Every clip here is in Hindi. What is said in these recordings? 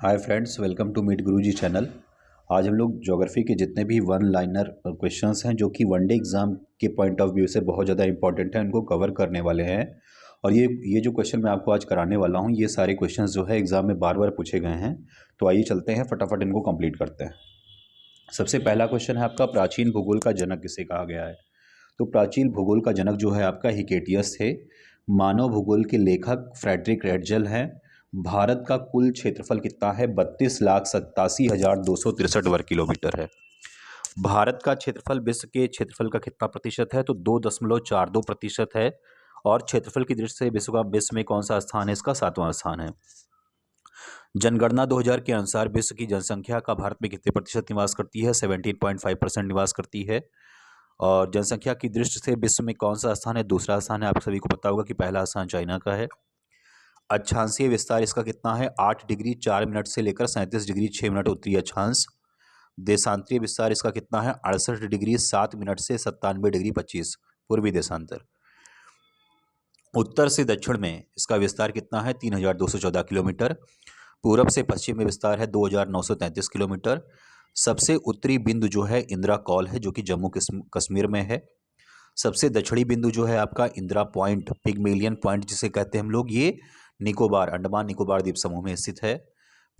Hi friends, welcome to meet Guruji channel. आज हम लोग ज्योग्राफी के जितने भी वन लाइनर क्वेश्चंस हैं जो कि वनडे एग्ज़ाम के पॉइंट ऑफ व्यू से बहुत ज़्यादा इंपॉर्टेंट हैं, उनको कवर करने वाले हैं। और ये जो क्वेश्चन मैं आपको आज कराने वाला हूँ, ये सारे क्वेश्चंस जो है एग्ज़ाम में बार बार पूछे गए हैं। तो आइए चलते हैं, फटाफट इनको कंप्लीट करते हैं। सबसे पहला क्वेश्चन है आपका, प्राचीन भूगोल का जनक किसे कहा गया है। तो प्राचीन भूगोल का जनक जो है आपका हिकेटियस थे। मानव भूगोल के लेखक फ्रेडरिक रेटजल हैं। भारत का कुल क्षेत्रफल कितना है? 32,87,263 वर्ग किलोमीटर है। भारत का क्षेत्रफल विश्व के क्षेत्रफल का कितना प्रतिशत है? तो 2.42% है। और क्षेत्रफल की दृष्टि से विश्व में कौन सा स्थान है? इसका 7वां स्थान है। जनगणना 2000 के अनुसार विश्व की जनसंख्या का भारत में कितने प्रतिशत निवास करती है? 17.5% निवास करती है। और जनसंख्या की दृष्टि से विश्व में कौन सा स्थान है? दूसरा स्थान है। आप सभी को पता होगा कि पहला स्थान चाइना का है। अक्षांशीय विस्तार इसका कितना है? 8 डिग्री 4 मिनट से लेकर 37 डिग्री 6 मिनट उत्तरी अक्षांश। देशांतरीय विस्तार इसका कितना है? 68 डिग्री 7 मिनट से 97 डिग्री 25 पूर्वी देशांतर। उत्तर से दक्षिण में इसका विस्तार कितना है? 3214 किलोमीटर। पूरब से पश्चिम में विस्तार है 2933 किलोमीटर। सबसे उत्तरी बिंदु जो है इंदिरा कॉल है, जो कि जम्मू कश्मीर में है। सबसे दक्षिणी बिंदु जो है आपका इंदिरा पॉइंट, पिगमेलियन पॉइंट जिसे कहते हैं हम लोग, ये निकोबार, अंडमान निकोबार द्वीप समूह में स्थित है।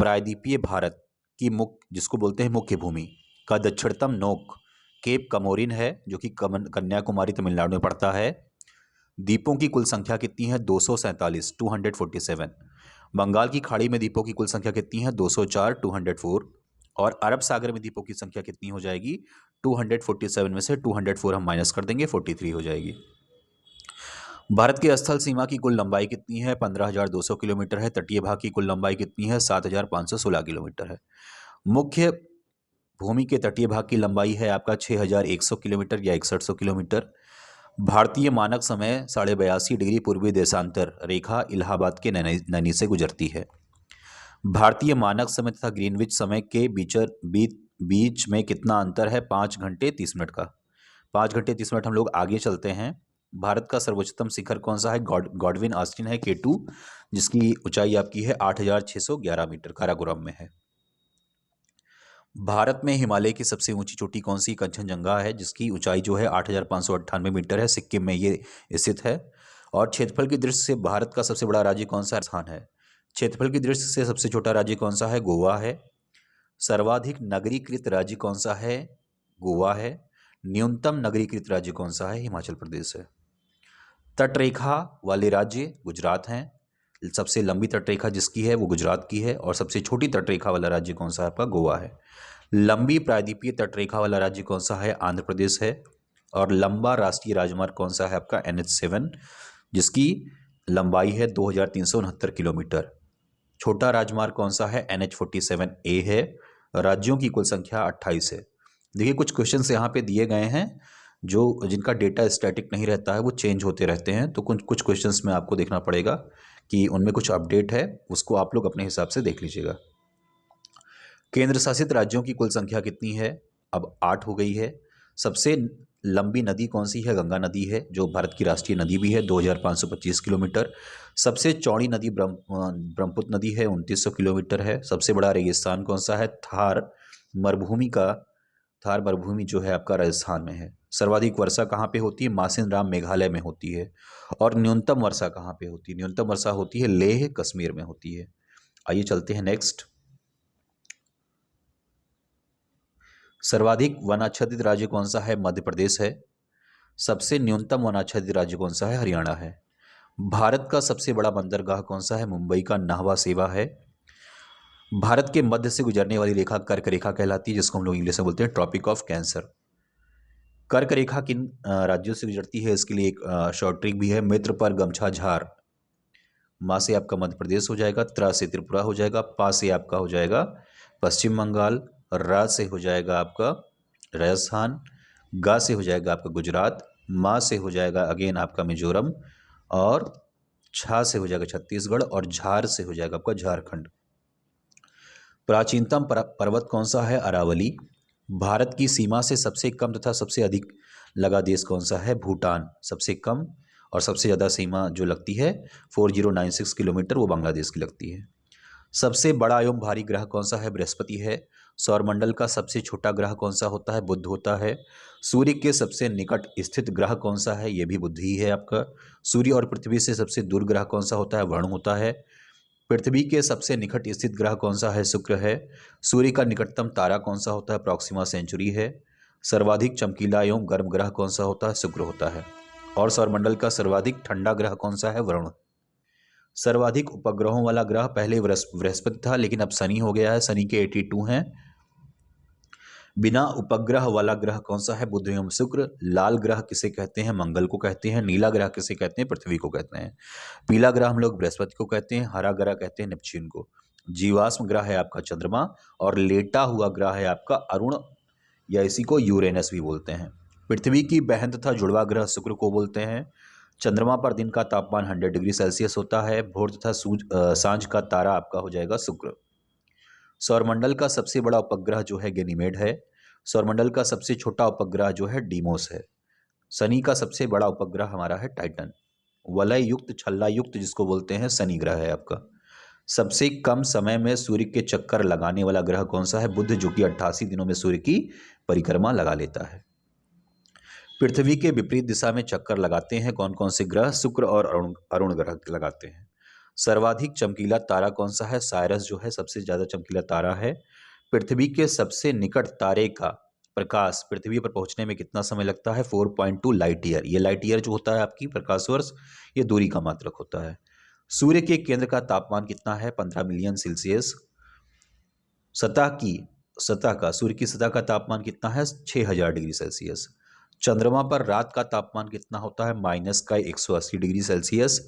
प्रायद्वीपीय भारत की जिसको बोलते हैं मुख्य भूमि का दक्षिणतम नोक केप कमोरिन है, जो कि कन्याकुमारी तमिलनाडु में पड़ता है। द्वीपों की कुल संख्या कितनी है? 247, 247। बंगाल की खाड़ी में द्वीपों की कुल संख्या कितनी है? 204, 204। और अरब सागर में द्वीपों की संख्या कितनी हो जाएगी? 247 में से 204 हम माइनस कर देंगे, 43 हो जाएगी। भारत की स्थल सीमा की कुल लंबाई कितनी है? 15,200 किलोमीटर है। तटीय भाग की कुल लंबाई कितनी है? 7,516 किलोमीटर है। मुख्य भूमि के तटीय भाग की लंबाई है आपका 6,100 किलोमीटर या 6100 किलोमीटर। भारतीय मानक समय 82.5 डिग्री पूर्वी देशांतर रेखा इलाहाबाद के नैनी से गुजरती है। भारतीय मानक समय तथा ग्रीनविच समय के बीच में कितना अंतर है? 5 घंटे 30 मिनट का। 5 घंटे 30 मिनट। हम लोग आगे चलते हैं। भारत का सर्वोच्चतम शिखर कौन सा है? गॉडविन ऑस्टिन है, K2, जिसकी ऊंचाई आपकी है 8,611 मीटर, काराकोरम में है। भारत में हिमालय की सबसे ऊंची चोटी कौन सी? कंचनजंगा है, जिसकी ऊंचाई जो है 8,598 मीटर है। सिक्किम में ये स्थित है। और क्षेत्रफल की दृष्टि से भारत का सबसे बड़ा राज्य कौन सा स्थान है? क्षेत्रफल की दृष्टि से सबसे छोटा राज्य कौन सा है? गोवा है। सर्वाधिक नगरीकृत राज्य कौन सा है? गोवा है। न्यूनतम नगरीकृत राज्य कौन सा है? हिमाचल प्रदेश है। तटरेखा वाले राज्य गुजरात हैं। सबसे लंबी तटरेखा जिसकी है वो गुजरात की है। और सबसे छोटी तटरेखा वाला राज्य कौन सा है? आपका गोवा है। लंबी प्रायद्वीपीय तटरेखा वाला राज्य कौन सा है? आंध्र प्रदेश है। और लंबा राष्ट्रीय राजमार्ग कौन सा है? आपका NH7, जिसकी लंबाई है 2,369 किलोमीटर। छोटा राजमार्ग कौन सा है? NH47A है। राज्यों की कुल संख्या 28 है। देखिए, कुछ क्वेश्चंस यहाँ पे दिए गए हैं जो जिनका डेटा स्टैटिक नहीं रहता है, वो चेंज होते रहते हैं। तो कुछ क्वेश्चंस में आपको देखना पड़ेगा कि उनमें कुछ अपडेट है, उसको आप लोग अपने हिसाब से देख लीजिएगा। केंद्र शासित राज्यों की कुल संख्या कितनी है? अब 8 हो गई है। सबसे लंबी नदी कौन सी है? गंगा नदी है, जो भारत की राष्ट्रीय नदी भी है, 2,525 किलोमीटर। सबसे चौड़ी नदी ब्रह्मपुत्र नदी है, 2,900 किलोमीटर है। सबसे बड़ा रेगिस्तान कौन सा है? थार मरुभूमि जो है आपका राजस्थान में है। सर्वाधिक वर्षा कहाँ पे होती है? मासिन राम मेघालय में होती है। और न्यूनतम वर्षा कहाँ पे होती है? न्यूनतम वर्षा होती है लेह, कश्मीर में होती है। आइए चलते हैं नेक्स्ट। सर्वाधिक वनाच्छादित राज्य कौन सा है? मध्य प्रदेश है। सबसे न्यूनतम वनाच्छादित राज्य कौन सा है? हरियाणा है। भारत का सबसे बड़ा बंदरगाह कौन सा है? मुंबई का नाहवा सेवा है। भारत के मध्य से गुजरने वाली रेखा कर्क रेखा कहलाती है, जिसको हम लोग इंग्लिश में बोलते हैं ट्रॉपिक ऑफ कैंसर। कर्क रेखा किन राज्यों से गुजरती है? इसके लिए एक शॉर्ट ट्रिक भी है। मित्र पर गमछा झार। माँ से आपका मध्य प्रदेश हो जाएगा, त्रा से त्रिपुरा हो जाएगा, पा से आपका हो जाएगा पश्चिम बंगाल, रा से हो जाएगा आपका राजस्थान, गा से हो जाएगा आपका गुजरात, माँ से हो जाएगा अगेन आपका मिजोरम, और छा से हो जाएगा छत्तीसगढ़, और झार से हो जाएगा आपका झारखंड। प्राचीनतम पर्वत कौन सा है? अरावली। भारत की सीमा से सबसे कम तथा सबसे अधिक लगा देश कौन सा है? भूटान सबसे कम, और सबसे ज़्यादा सीमा जो लगती है 4096 किलोमीटर, वो बांग्लादेश की लगती है। सबसे बड़ा एवं भारी ग्रह कौन सा है? बृहस्पति है। सौरमंडल का सबसे छोटा ग्रह कौन सा होता है? बुध होता है। सूर्य के सबसे निकट स्थित ग्रह कौन सा है? ये भी बुध ही है आपका। सूर्य और पृथ्वी से सबसे दूर ग्रह कौन सा होता है? वरुण होता है। पृथ्वी के सबसे निकट स्थित ग्रह कौन सा है? शुक्र है। सूर्य का निकटतम तारा कौन सा होता है? प्रॉक्सिमा सेंचुरी है। सर्वाधिक चमकीला एवं गर्म ग्रह कौन सा होता है? शुक्र होता है। और सौरमंडल का सर्वाधिक ठंडा ग्रह कौन सा है? वरुण। सर्वाधिक उपग्रहों वाला ग्रह पहले बृहस्पति था, लेकिन अब शनि हो गया है। शनि के 82 हैं। बिना उपग्रह वाला ग्रह कौन सा है? बुध एवं शुक्र। लाल ग्रह किसे कहते हैं? मंगल को कहते हैं। नीला ग्रह किसे कहते हैं? पृथ्वी को कहते हैं। पीला ग्रह हम लोग बृहस्पति को कहते हैं। हरा ग्रह कहते हैं नेपच्यून को। जीवाश्म ग्रह है आपका चंद्रमा, और लेटा हुआ ग्रह है आपका अरुण, या इसी को यूरेनस भी बोलते हैं। पृथ्वी की बहन तथा जुड़वा ग्रह शुक्र को बोलते हैं। चंद्रमा पर दिन का तापमान 100 डिग्री सेल्सियस होता है। भोर तथा सांझ का तारा आपका हो जाएगा शुक्र। सौरमंडल का सबसे बड़ा उपग्रह जो है गैनीमेड है। सौरमंडल का सबसे छोटा उपग्रह जो है डीमोस है। शनि का सबसे बड़ा उपग्रह हमारा है टाइटन। वलय युक्त छल्ला युक्त जिसको बोलते हैं शनि ग्रह है आपका। सबसे कम समय में सूर्य के चक्कर लगाने वाला ग्रह कौन सा है? बुध, जो कि 88 दिनों में सूर्य की परिक्रमा लगा लेता है। पृथ्वी के विपरीत दिशा में चक्कर लगाते हैं कौन कौन से ग्रह? शुक्र और अरुण अरुण ग्रह लगाते हैं। सर्वाधिक चमकीला तारा कौन सा है? साइरस जो है सबसे ज्यादा चमकीला तारा है। पृथ्वी के सबसे निकट तारे का प्रकाश पृथ्वी पर पहुंचने में कितना समय लगता है? 4.2 लाइट ईयर। ये लाइट ईयर जो होता है आपकी प्रकाश वर्ष, ये दूरी का मात्रक होता है। सूर्य के केंद्र का तापमान कितना है? 15 मिलियन सेल्सियस। सतह की सतह का सूर्य की सतह का तापमान कितना है? 6000 डिग्री सेल्सियस। चंद्रमा पर रात का तापमान कितना होता है? माइनस का 180 डिग्री सेल्सियस।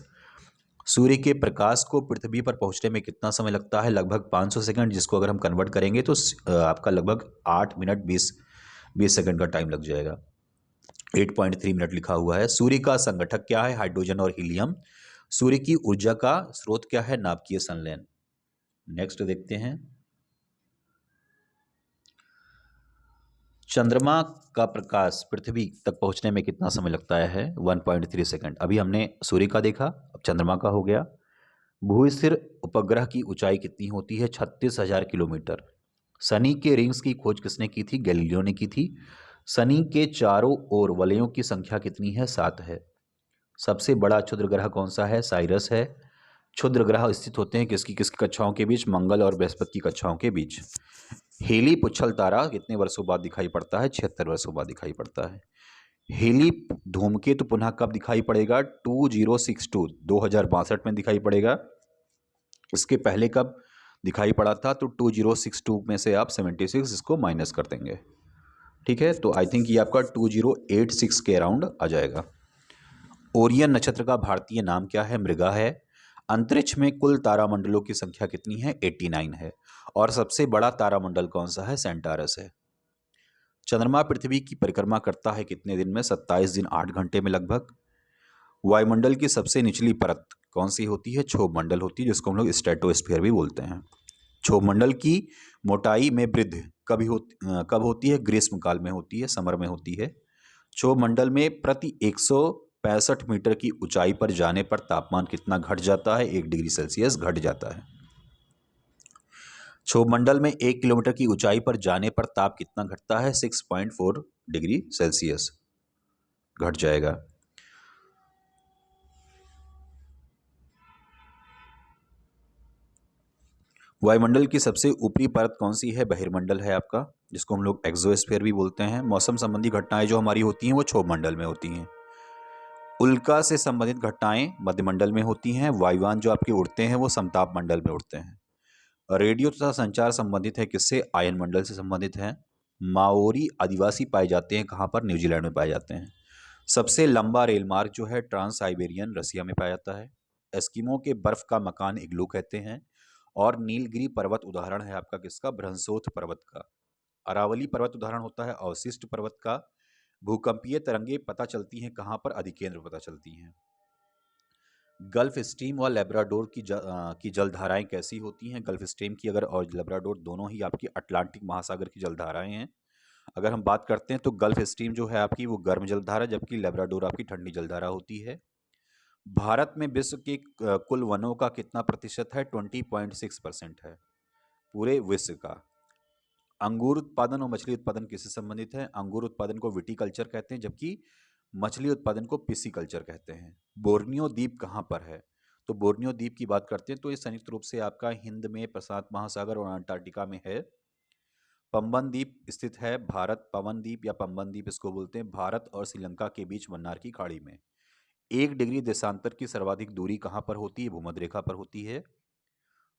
सूर्य के प्रकाश को पृथ्वी पर पहुंचने में कितना समय लगता है? लगभग 500 सेकंड, जिसको अगर हम कन्वर्ट करेंगे तो आपका लगभग 8 मिनट 20 सेकंड का टाइम लग जाएगा। 8.3 मिनट लिखा हुआ है। सूर्य का संगठक क्या है? हाइड्रोजन और हीलियम। सूर्य की ऊर्जा का स्रोत क्या है? नाभिकीय संलयन। नेक्स्ट देखते हैं। चंद्रमा का प्रकाश पृथ्वी तक पहुंचने में कितना समय लगता है? 1.3 सेकंड। अभी हमने सूर्य का देखा, अब चंद्रमा का हो गया। भूस्थिर उपग्रह की ऊंचाई कितनी होती है? 36,000 किलोमीटर। शनि के रिंग्स की खोज किसने की थी? गैलीलियो ने की थी। शनि के चारों ओर वलयों की संख्या कितनी है? 7 है। सबसे बड़ा क्षुद्र ग्रह कौन सा है? साइरस है। क्षुद्र ग्रह स्थित होते हैं किसकी किसकी कक्षाओं के बीच? मंगल और बृहस्पति की कक्षाओं के बीच। हेली पुच्छल तारा कितने वर्षों बाद दिखाई पड़ता है? 76 वर्षों बाद दिखाई पड़ता है। हेली धूमकेतु पुनः कब दिखाई पड़ेगा? 2062 2062 में दिखाई पड़ेगा। इसके पहले कब दिखाई पड़ा था? तो 2062 में से आप 76 इसको माइनस कर देंगे। ठीक है, तो आई थिंक ये आपका 2086 के अराउंड आ जाएगा। ओरियन नक्षत्र का भारतीय नाम क्या है? मृगा है। अंतरिक्ष में कुल तारामंडलों की संख्या कितनी है? 89 है। और सबसे बड़ा तारामंडल कौन सा है? सेंटारस है। चंद्रमा पृथ्वी की परिक्रमा करता है कितने दिन में? 27 दिन 8 घंटे में लगभग। वायुमंडल की सबसे निचली परत कौन सी होती है? क्षोभ मंडल होती है, जिसको हम लोग स्ट्रेटोस्फीयर भी बोलते हैं। क्षोभ मंडल की मोटाई में वृद्धि कब होती है? ग्रीष्म काल में होती है, समर में होती है। क्षोभ मंडल में प्रति 165 मीटर की ऊंचाई पर जाने पर तापमान कितना घट जाता है? 1 डिग्री सेल्सियस घट जाता है। क्षोभ मंडल में 1 किलोमीटर की ऊंचाई पर जाने पर ताप कितना घटता है? 6.4 डिग्री सेल्सियस घट जाएगा। वायुमंडल की सबसे ऊपरी परत कौन सी है? बहिर्मंडल है आपका, जिसको हम लोग एक्सोस्फीयर भी बोलते हैं। मौसम संबंधी घटनाएं जो हमारी होती हैं वो क्षोभ मंडल में होती हैं। उल्का से संबंधित घटनाएं मध्यमंडल में होती हैं। वायुयान जो आपके उड़ते हैं वो समताप मंडल में उड़ते हैं। रेडियो तथा संचार संबंधित है किससे? आयन मंडल से संबंधित है। माओरी आदिवासी पाए जाते हैं कहाँ पर? न्यूजीलैंड में पाए जाते हैं। सबसे लंबा रेल मार्ग जो है ट्रांस साइबेरियन रसिया में पाया जाता है। एस्किमो के बर्फ का मकान इग्लू कहते हैं। और नीलगिरी पर्वत उदाहरण है आपका किसका? ब्रह्मसोथ पर्वत का। अरावली पर्वत उदाहरण होता है अवशिष्ट पर्वत का। भूकंपीय तरंगे पता चलती हैं कहाँ पर? अधिकेंद्र पता चलती हैं। गल्फ स्ट्रीम और लेब्राडोर की जलधाराएं कैसी होती हैं? गल्फ स्ट्रीम की अगर और लेब्राडोर दोनों ही आपकी अटलांटिक महासागर की जलधाराएं हैं। अगर हम बात करते हैं तो गल्फ स्ट्रीम जो है आपकी वो गर्म जलधारा, जबकि लेब्राडोर आपकी ठंडी जलधारा होती है। भारत में विश्व के कुल वनों का कितना प्रतिशत है? 20.6% है पूरे विश्व का। अंगूर उत्पादन और मछली उत्पादन किससे संबंधित है? अंगूर उत्पादन को विटीकल्चर कहते हैं, जबकि मछली उत्पादन को पिसीकल्चर कहते हैं। बोर्नियो द्वीप कहाँ पर है? तो बोर्नियो द्वीप की बात करते हैं तो ये संयुक्त रूप से आपका हिंद में, प्रशांत महासागर और अंटार्कटिका में है। पंबन द्वीप स्थित है भारत, पवन द्वीप या पंबन द्वीप इसको बोलते हैं, भारत और श्रीलंका के बीच मन्नार की खाड़ी में। 1 डिग्री देशांतर की सर्वाधिक दूरी कहाँ पर होती है? भूमध्य रेखा पर होती है।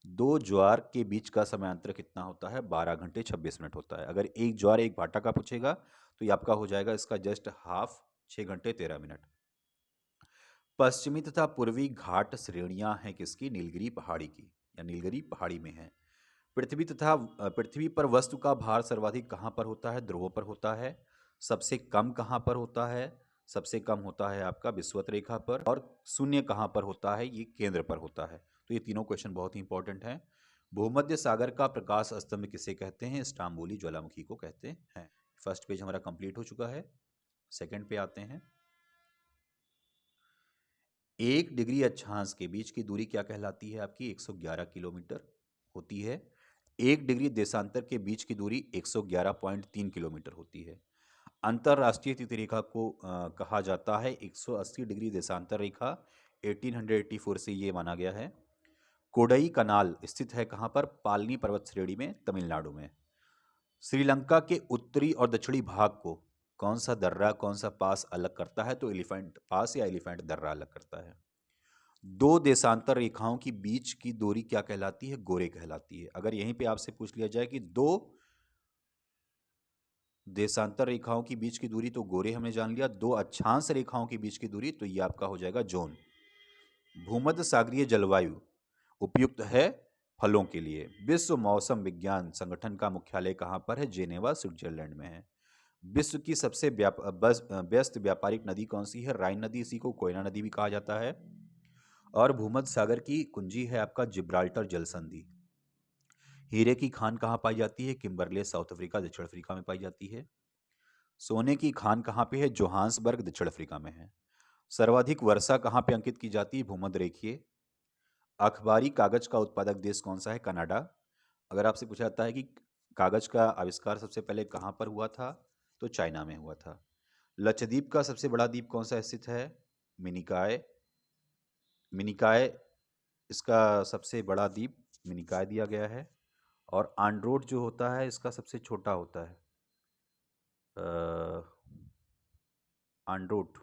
2 ज्वार के बीच का समयांतर कितना होता है? 12 घंटे 26 मिनट होता है। अगर एक ज्वार एक भाटा का पूछेगा तो ये आपका हो जाएगा इसका जस्ट हाफ, 6 घंटे 13 मिनट। पश्चिमी तथा पूर्वी घाट श्रेणियां हैं किसकी? नीलगिरी पहाड़ी की, या नीलगिरी पहाड़ी में है। पृथ्वी पर वस्तु का भार सर्वाधिक कहाँ पर होता है? ध्रुवों पर होता है। सबसे कम कहाँ पर होता है? सबसे कम होता है आपका विषुवत रेखा पर। और शून्य कहाँ पर होता है? ये केंद्र पर होता है। तो ये तीनों क्वेश्चन बहुत ही इंपॉर्टेंट हैं। भूमध्य सागर का प्रकाश स्तंभ किसे कहते हैं? स्ट्रोम्बोली ज्वालामुखी को कहते हैं। फर्स्ट पेज हमारा कंप्लीट हो चुका है। सेकंड पे आते हैं। 1 डिग्री अक्षांश के बीच की दूरी क्या कहलाती है? आपकी 111 किलोमीटर होती है। 1 डिग्री देशांतर के बीच की दूरी 111.3 किलोमीटर होती है। अंतरराष्ट्रीय तिथिरेखा को कहा जाता है 180 डिग्री देशांतर रेखा। 1884 से ये माना गया है। कोडई कनाल स्थित है कहाँ पर? पालनी पर्वत श्रेणी में, तमिलनाडु में। श्रीलंका के उत्तरी और दक्षिणी भाग को कौन सा दर्रा, कौन सा पास अलग करता है? तो एलिफेंट पास या एलिफेंट दर्रा अलग करता है। 2 देशांतर रेखाओं की बीच की दूरी क्या कहलाती है? गोरे कहलाती है। अगर यहीं पे आपसे पूछ लिया जाए कि 2 देशांतर रेखाओं की बीच की दूरी, तो गोरे हमने जान लिया। 2 अक्षांश रेखाओं की बीच की दूरी, तो ये आपका हो जाएगा जोन। भूमध्य सागरीय जलवायु उपयुक्त है फलों के लिए। विश्व मौसम विज्ञान संगठन का मुख्यालय कहाँ पर है? जेनेवा, स्विट्जरलैंड में है। विश्व की सबसे व्यस्त व्यापारिक नदी कौन सी है? राइन नदी, इसी को कोयना नदी भी कहा जाता है। और भूमध्य सागर की कुंजी है आपका जिब्राल्टर जल संधि। हीरे की खान कहाँ पाई जाती है? किम्बरले, साउथ अफ्रीका, दक्षिण अफ्रीका में पाई जाती है। सोने की खान कहाँ पे है? जोहान्सबर्ग, दक्षिण अफ्रीका में है। सर्वाधिक वर्षा कहाँ पे अंकित की जाती है? भूमध्य रेखीय। अखबारी कागज का उत्पादक देश कौन सा है? कनाडा। अगर आपसे पूछा जाता है कि कागज का आविष्कार सबसे पहले कहाँ पर हुआ था, तो चाइना में हुआ था। लक्षद्वीप का सबसे बड़ा द्वीप कौन सा स्थित है? मिनिकॉय। मिनिकॉय इसका सबसे बड़ा द्वीप मिनिकॉय दिया गया है। और आंड्रोट जो होता है इसका सबसे छोटा होता है आंड्रोट।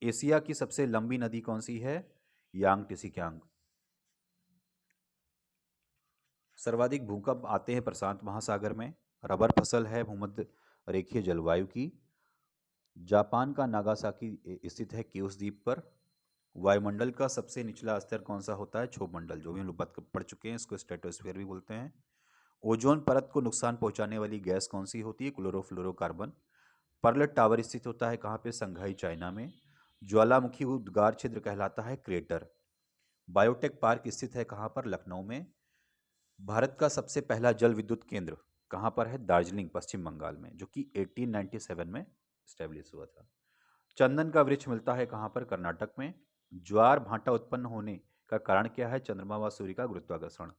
एशिया की सबसे लंबी नदी कौन सी है? यांग टिसिक्यांग। सर्वाधिक भूकंप आते हैं प्रशांत महासागर में। रबर फसल है भूमध्य रेखीय जलवायु की। जापान का नागासाकी स्थित है क्यूस द्वीप पर। वायुमंडल का सबसे निचला स्तर कौन सा होता है? क्षोभ मंडल, जो भी हम लोग पढ़ चुके हैं, इसको स्ट्रेटोस्फीयर भी बोलते हैं। ओजोन परत को नुकसान पहुंचाने वाली गैस कौन सी होती है? क्लोरोफ्लोरोकार्बन। पर्ल टावर स्थित होता है कहाँ पे? संघाई, चाइना में। ज्वालामुखी उद्गार छिद्र कहलाता है क्रेटर। बायोटेक पार्क स्थित है कहाँ पर? लखनऊ में। भारत का सबसे पहला जल विद्युत केंद्र कहाँ पर है? दार्जिलिंग, पश्चिम बंगाल में, जो कि 1897 में स्टैब्लिश हुआ था। चंदन का वृक्ष मिलता है कहाँ पर? कर्नाटक में। ज्वार भाटा उत्पन्न होने का कारण क्या है? चंद्रमा व सूर्य का गुरुत्वाकर्षण।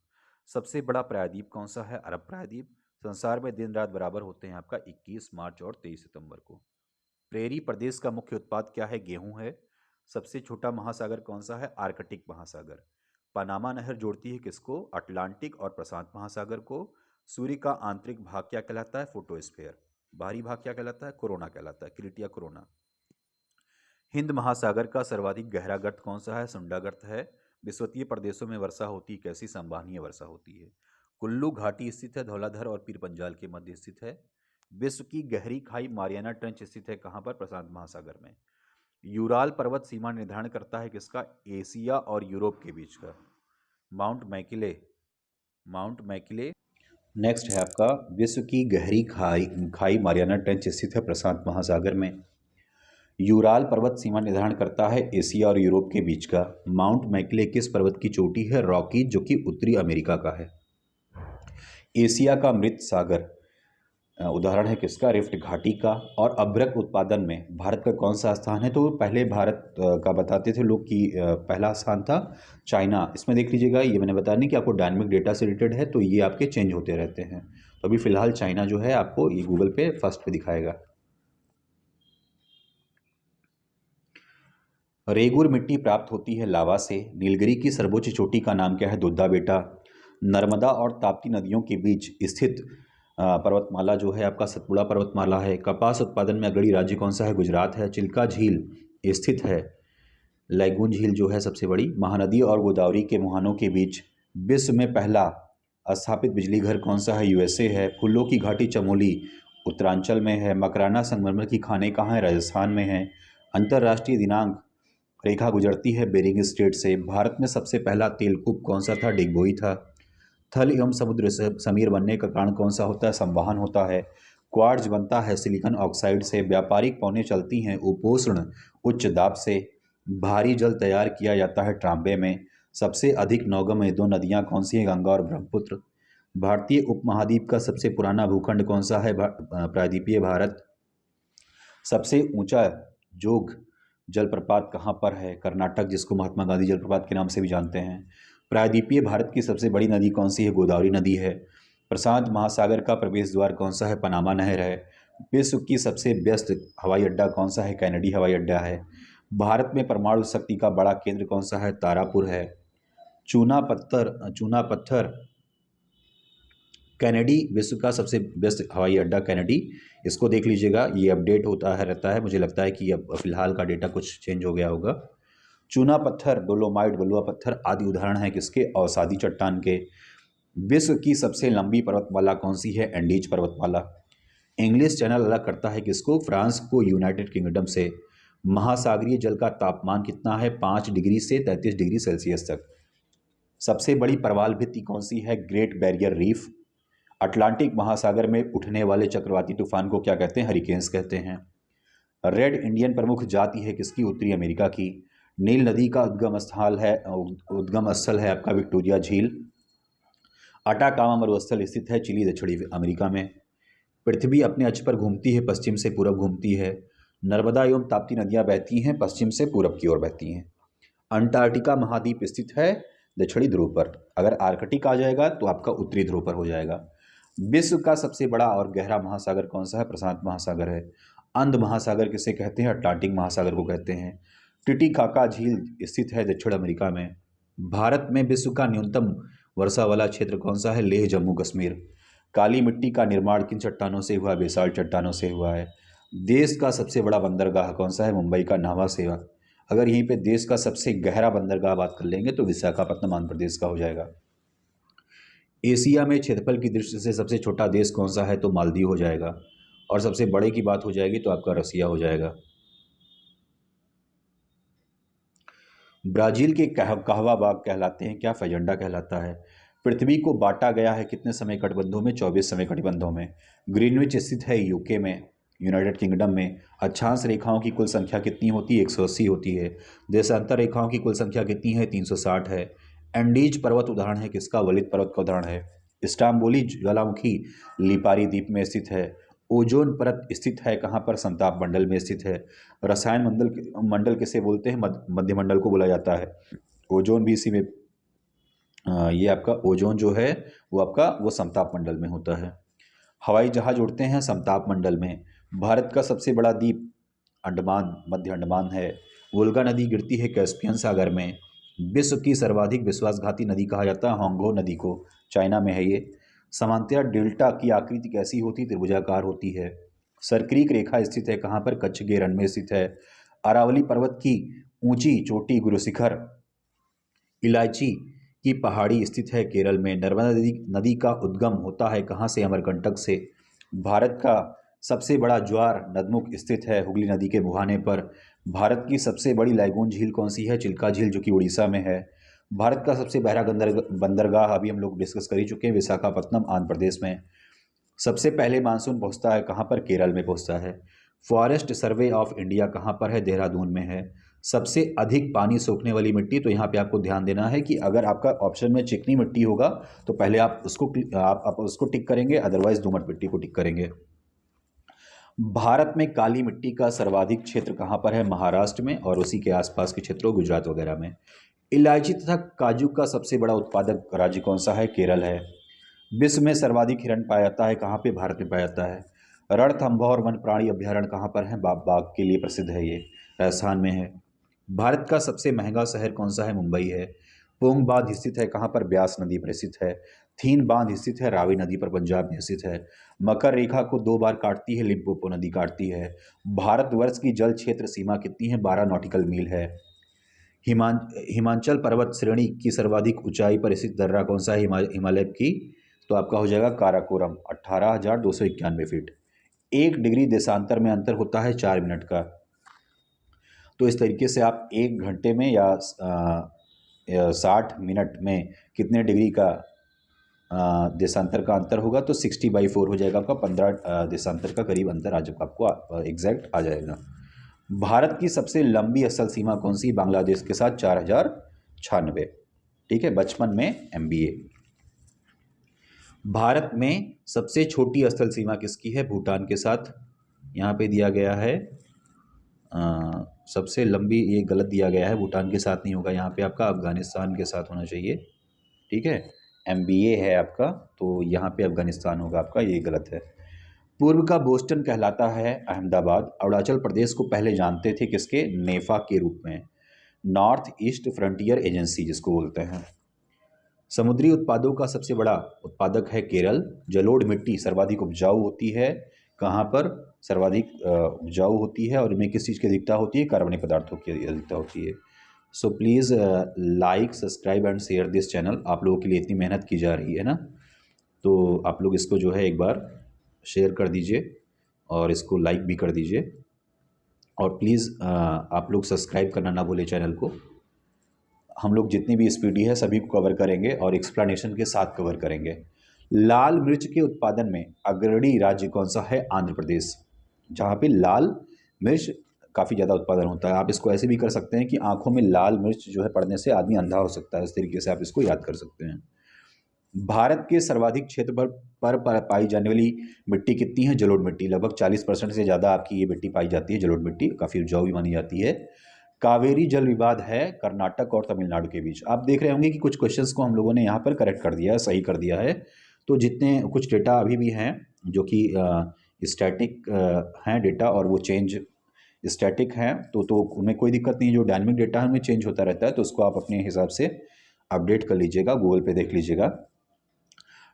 सबसे बड़ा प्रायद्वीप कौन सा है? अरब प्रायद्वीप। संसार में दिन रात बराबर होते हैं आपका 21 मार्च और 23 सितंबर को। प्रेरी प्रदेश का मुख्य उत्पाद क्या है? गेहूं है। सबसे छोटा महासागर कौन सा है? आर्कटिक महासागर। पनामा नहर जोड़ती है किसको? अटलांटिक और प्रशांत महासागर को। सूर्य का आंतरिक भाग क्या कहलाता है? फोटोस्फीयर। बाहरी भाग क्या कहलाता है? कोरोना कहलाता है, क्रीटिया कोरोना। हिंद महासागर का सर्वाधिक गहरा गर्त कौन सा है? सुंडा गर्त है। विषुवतीय प्रदेशों में वर्षा होती है कैसी? संवहनीय वर्षा होती है। कुल्लू घाटी स्थित है धौलाधर और पीर पंजाल के मध्य स्थित है। विश्व की गहरी खाई मारियाना ट्रेंच स्थित है कहाँ पर? प्रशांत महासागर में। यूराल पर्वत सीमा निर्धारण करता है किसका? एशिया और यूरोप के बीच का। Mount McKinley. Mount McKinley. Next है आपका, विश्व की गहरी खाई मारियाना ट्रेंच स्थित है प्रशांत महासागर में। यूराल पर्वत सीमा निर्धारण करता है एशिया और यूरोप के बीच का। माउंट मैकिले किस पर्वत की चोटी है? रॉकी, जो कि उत्तरी अमेरिका का है। एशिया का मृत सागर उदाहरण है किसका, रिफ्ट घाटी का। और अभ्रक उत्पादन में भारत का कौन सा स्थान है, तो पहले भारत का बताते थे लोग कि पहला स्थान था चाइना। इसमें देख लीजिएगा, ये मैंने बताया नहीं कि आपको डायनेमिक डेटा से रिलेटेड है, तो ये आपके चेंज होते रहते हैं। तो अभी फिलहाल चाइना जो है आपको ये गूगल पे फर्स्ट पे दिखाएगा। रेगुर मिट्टी प्राप्त होती है लावा से। नीलगिरी की सर्वोच्च चोटी का नाम क्या है, दुद्धा बेटा। नर्मदा और ताप्ती नदियों के बीच स्थित पर्वतमाला जो है आपका सतपुड़ा पर्वतमाला है। कपास उत्पादन में अग्रणी राज्य कौन सा है, गुजरात है। चिल्का झील स्थित है, लैगून झील जो है सबसे बड़ी। महानदी और गोदावरी के मुहानों के बीच विश्व में पहला स्थापित बिजली घर कौन सा है, यूएसए है। फूलों की घाटी चमोली उत्तरांचल में है। मकराना संगमरमर की खानें कहाँ है, राजस्थान में है। अंतर्राष्ट्रीय दिनांक रेखा गुजरती है बेरिंग स्ट्रेट से। भारत में सबसे पहला तेलकूप कौन सा था, डिगबोई था। थल एवं समुद्र से समीर बनने का कारण कौन सा होता है, संवहन होता है। क्वार्ट्ज बनता है सिलिकॉन ऑक्साइड से। व्यापारिक पौने चलती हैं उपोष्ण उच्च दाब से। भारी जल तैयार किया जाता है ट्रांबे में। सबसे अधिक नौगम्य दो नदियां कौन सी हैं, गंगा और ब्रह्मपुत्र। भारतीय उपमहाद्वीप का सबसे पुराना भूखंड कौन सा है, प्रायद्वीपीय भारत। सबसे ऊंचा जोग जलप्रपात कहाँ पर है, कर्नाटक, जिसको महात्मा गांधी जलप्रपात के नाम से भी जानते हैं। प्रायद्वीपीय भारत की सबसे बड़ी नदी कौन सी है, गोदावरी नदी है। प्रशांत महासागर का प्रवेश द्वार कौन सा है, पनामा नहर है। विश्व की सबसे व्यस्त हवाई अड्डा कौन सा है, कैनेडी हवाई अड्डा है। भारत में परमाणु शक्ति का बड़ा केंद्र कौन सा है, तारापुर है। चूना पत्थर कैनेडी विश्व का सबसे व्यस्त हवाई अड्डा कैनेडी। इसको देख लीजिएगा, ये अपडेट होता है रहता है। मुझे लगता है कि अब फिलहाल का डेटा कुछ चेंज हो गया होगा। चूना पत्थर, डोलोमाइट, बलुआ पत्थर आदि उदाहरण हैं किसके, अवसादी चट्टान के। विश्व की सबसे लंबी पर्वतमाला कौन सी है, एंडीज पर्वतमाला। इंग्लिश चैनल अलग करता है किसको, फ्रांस को यूनाइटेड किंगडम से। महासागरीय जल का तापमान कितना है, 5 डिग्री से 33 डिग्री सेल्सियस तक। सबसे बड़ी प्रवाल भित्ति कौन सी है, ग्रेट बैरियर रीफ। अटलांटिक महासागर में उठने वाले चक्रवाती तूफान को क्या कहते हैं, हरिकेन्स कहते हैं। रेड इंडियन प्रमुख जाति है किसकी, उत्तरी अमेरिका की। नील नदी का उद्गम स्थल है आपका विक्टोरिया झील। अटाकामा मरुस्थल स्थित है चिली, दक्षिणी अमेरिका में। पृथ्वी अपने अक्ष पर घूमती है, पश्चिम से पूरब घूमती है। नर्मदा एवं ताप्ती नदियां बहती हैं, पश्चिम से पूरब की ओर बहती हैं। अंटार्कटिका महाद्वीप स्थित है दक्षिणी ध्रुव पर। अगर आर्कटिक आ जाएगा तो आपका उत्तरी ध्रुव पर हो जाएगा। विश्व का सबसे बड़ा और गहरा महासागर कौन सा है, प्रशांत महासागर है। अंध महासागर किसे कहते हैं, अटलांटिक महासागर को कहते हैं। टिटिकाका झील स्थित है दक्षिण अमेरिका में। भारत में विश्व का न्यूनतम वर्षा वाला क्षेत्र कौन सा है, लेह जम्मू कश्मीर। काली मिट्टी का निर्माण किन चट्टानों से हुआ, बेसाल्ट चट्टानों से हुआ है। देश का सबसे बड़ा बंदरगाह कौन सा है, मुंबई का नावा सेवा। अगर यहीं पे देश का सबसे गहरा बंदरगाह बात कर लेंगे तो विशाखापत्तनम आंध्र प्रदेश का हो जाएगा। एशिया में क्षेत्रफल की दृष्टि से सबसे छोटा देश कौन सा है, तो मालदीव हो जाएगा। और सबसे बड़े की बात हो जाएगी तो आपका रसिया हो जाएगा। ब्राजील के कहवा बाग कहलाते हैं क्या, फैजेंडा कहलाता है। पृथ्वी को बांटा गया है कितने समय कटिबंधों में, 24 समय कटिबंधों में। ग्रीनविच स्थित है यूके में, यूनाइटेड किंगडम में। अक्षांश रेखाओं की कुल संख्या कितनी होती है, 180 होती है। देशांतर रेखाओं की कुल संख्या कितनी है, 360 है। एंडीज पर्वत उदाहरण है किसका, वलित पर्वत का उदाहरण है। इस्तांबुली ज्वालामुखी लिपारी द्वीप में स्थित है। ओजोन परत स्थित है कहाँ पर, संताप मंडल में स्थित है। रसायन मंडल किसे बोलते हैं, मध्य मंडल को बोला जाता है। ओजोन भी इसी में ये आपका ओजोन जो है वो आपका वो समताप मंडल में होता है। हवाई जहाज उड़ते हैं समताप मंडल में। भारत का सबसे बड़ा द्वीप अंडमान, मध्य अंडमान है। वोल्गा नदी गिरती है कैस्पियन सागर में। विश्व की सर्वाधिक विश्वासघाती नदी कहा जाता है होंगो नदी को, चाइना में है ये। समांतर डेल्टा की आकृति कैसी होती है, त्रिभुजाकार होती है। सरक्रीक रेखा स्थित है कहाँ पर, कच्छ के रण में स्थित है। अरावली पर्वत की ऊंची चोटी गुरुशिखर इलायची की पहाड़ी स्थित है केरल में। नर्मदा नदी का उद्गम होता है कहाँ से, अमरकंटक से। भारत का सबसे बड़ा ज्वार नदमुख स्थित है हुगली नदी के मुहाने पर। भारत की सबसे बड़ी लैगून झील कौन सी है, चिल्का झील, जो कि उड़ीसा में है। भारत का सबसे बड़ा बंदरगाह अभी हम लोग डिस्कस कर ही चुके हैं, विशाखापत्तनम आंध्र प्रदेश में। सबसे पहले मानसून पहुंचता है कहाँ पर, केरल में पहुंचता है। फॉरेस्ट सर्वे ऑफ इंडिया कहाँ पर है, देहरादून में है। सबसे अधिक पानी सोखने वाली मिट्टी, तो यहाँ पे आपको ध्यान देना है कि अगर आपका ऑप्शन में चिकनी मिट्टी होगा तो पहले आप उसको टिक करेंगे, अदरवाइज दोमट मिट्टी को टिक करेंगे। भारत में काली मिट्टी का सर्वाधिक क्षेत्र कहाँ पर है? महाराष्ट्र में, और उसी के आसपास के क्षेत्रों गुजरात वगैरह में। इलायची तथा काजू का सबसे बड़ा उत्पादक राज्य कौन सा है? केरल है। विश्व में सर्वाधिक हिरण पाया जाता है कहाँ पे? भारत में पाया जाता है। रणथंभौर और वन प्राणी अभ्यारण्य कहाँ पर है? बाघ के लिए प्रसिद्ध है, ये राजस्थान में है। भारत का सबसे महंगा शहर कौन सा है? मुंबई है। पोंग बांध स्थित है कहाँ पर? ब्यास नदी पर स्थित है। थीन बांध स्थित है रावी नदी पर, पंजाब में स्थित है। मकर रेखा को 2 बार काटती है, लिम्पोपो नदी काटती है। भारतवर्ष की जल क्षेत्र सीमा कितनी है? 12 नॉटिकल मील है। हिमाचल पर्वत श्रेणी की सर्वाधिक ऊंचाई पर स्थित दर्रा कौन सा है हिमालय की? तो आपका हो जाएगा काराकोरम, 18,291 फीट। 1 डिग्री देशांतर में अंतर होता है 4 मिनट का। तो इस तरीके से आप 1 घंटे में या 60 मिनट में कितने डिग्री का देशांतर का अंतर होगा? तो 60/4 हो जाएगा आपका, 15 देशांतर का करीब अंतर आज आपको एग्जैक्ट आ जाएगा। भारत की सबसे लंबी स्थल सीमा कौन सी? बांग्लादेश के साथ 4096। ठीक है, बचपन में MBA। भारत में सबसे छोटी स्थल सीमा किसकी है? भूटान के साथ। यहाँ पे दिया गया है सबसे लंबी, ये गलत दिया गया है, भूटान के साथ नहीं होगा, यहाँ पे आपका अफगानिस्तान के साथ होना चाहिए। ठीक है, MBA है आपका, तो यहाँ पे अफगानिस्तान होगा आपका, ये गलत है। पूर्व का बोस्टन कहलाता है अहमदाबाद। अरुणाचल प्रदेश को पहले जानते थे किसके? नेफा के रूप में, नॉर्थ ईस्ट फ्रंटियर एजेंसी जिसको बोलते हैं। समुद्री उत्पादों का सबसे बड़ा उत्पादक है केरल। जलोढ़ मिट्टी सर्वाधिक उपजाऊ होती है कहाँ पर? सर्वाधिक उपजाऊ होती है, और इनमें किस चीज़ की अधिकता होती है? कार्बनिक पदार्थों की अधिकता होती है। So please like, subscribe and share this channel. आप लोगों के लिए इतनी मेहनत की जा रही है ना, तो आप लोग इसको जो है एक बार शेयर कर दीजिए और इसको लाइक भी कर दीजिए, और प्लीज़ आप लोग सब्सक्राइब करना ना भूलें चैनल को। हम लोग जितनी भी स्पीडी है सभी को कवर करेंगे और एक्सप्लेनेशन के साथ कवर करेंगे। लाल मिर्च के उत्पादन में अग्रणी राज्य कौन सा है? आंध्र प्रदेश, जहाँ पे लाल मिर्च काफ़ी ज़्यादा उत्पादन होता है। आप इसको ऐसे भी कर सकते हैं कि आंखों में लाल मिर्च जो है पड़ने से आदमी अंधा हो सकता है, इस तरीके से आप इसको याद कर सकते हैं। भारत के सर्वाधिक क्षेत्र पर पाई जाने वाली मिट्टी कितनी है? जलोढ़ मिट्टी। लगभग 40% से ज़्यादा आपकी ये मिट्टी पाई जाती है, जलोढ़ मिट्टी, काफ़ी उपजाऊ भी मानी जाती है। कावेरी जल विवाद है कर्नाटक और तमिलनाडु के बीच। आप देख रहे होंगे कि कुछ क्वेश्चंस को हम लोगों ने यहाँ पर करेक्ट कर दिया है, सही कर दिया है। तो जितने कुछ डेटा अभी भी हैं जो कि स्टैटिक हैं डेटा, और वो चेंज स्टैटिक हैं, तो उनमें कोई दिक्कत नहीं है। जो डायनामिक डेटा है उनमें चेंज होता रहता है, तो उसको आप अपने हिसाब से अपडेट कर लीजिएगा, गूगल पे देख लीजिएगा।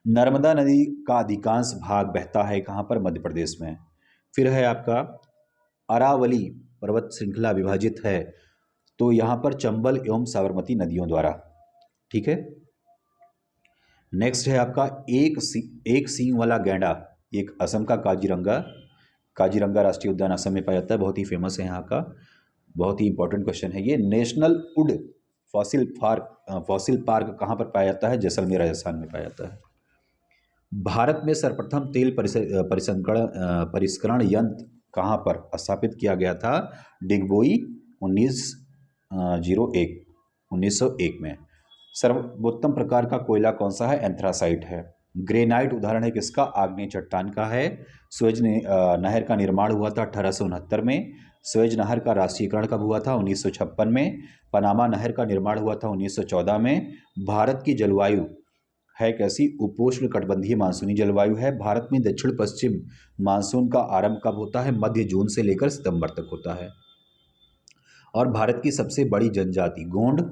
नर्मदा नदी का अधिकांश भाग बहता है कहाँ पर? मध्य प्रदेश में। फिर है आपका अरावली पर्वत श्रृंखला विभाजित है, तो यहाँ पर चंबल एवं साबरमती नदियों द्वारा। ठीक है, नेक्स्ट है आपका एक सींग वाला गैंडा, एक असम का काजीरंगा राष्ट्रीय उद्यान असम में पाया जाता है, बहुत ही फेमस है यहाँ का, बहुत ही इंपॉर्टेंट क्वेश्चन है ये। नेशनल वुड फॉसिल पार्क कहाँ पर पाया जाता है? जैसलमेर राजस्थान में पाया जाता है। भारत में सर्वप्रथम तेल परिष्करण यंत्र कहाँ पर स्थापित किया गया था? डिगबोई 1901 में। सर्वोत्तम प्रकार का कोयला कौन सा है? एंथ्रासाइट है। ग्रेनाइट उदाहरण है किसका? आग्नेय चट्टान का है। सुएज नहर का निर्माण हुआ था 1869 में। सुएज नहर का राष्ट्रीयकरण कब हुआ था? 1956 में। पनामा नहर का निर्माण हुआ था 1914 में। भारत की जलवायु है कैसी? उपोष्ण कटिबंधीय मानसूनी जलवायु है। भारत में दक्षिण पश्चिम मानसून का आरंभ कब होता है? मध्य जून से लेकर सितंबर तक होता है। और भारत की सबसे बड़ी जनजाति गोंड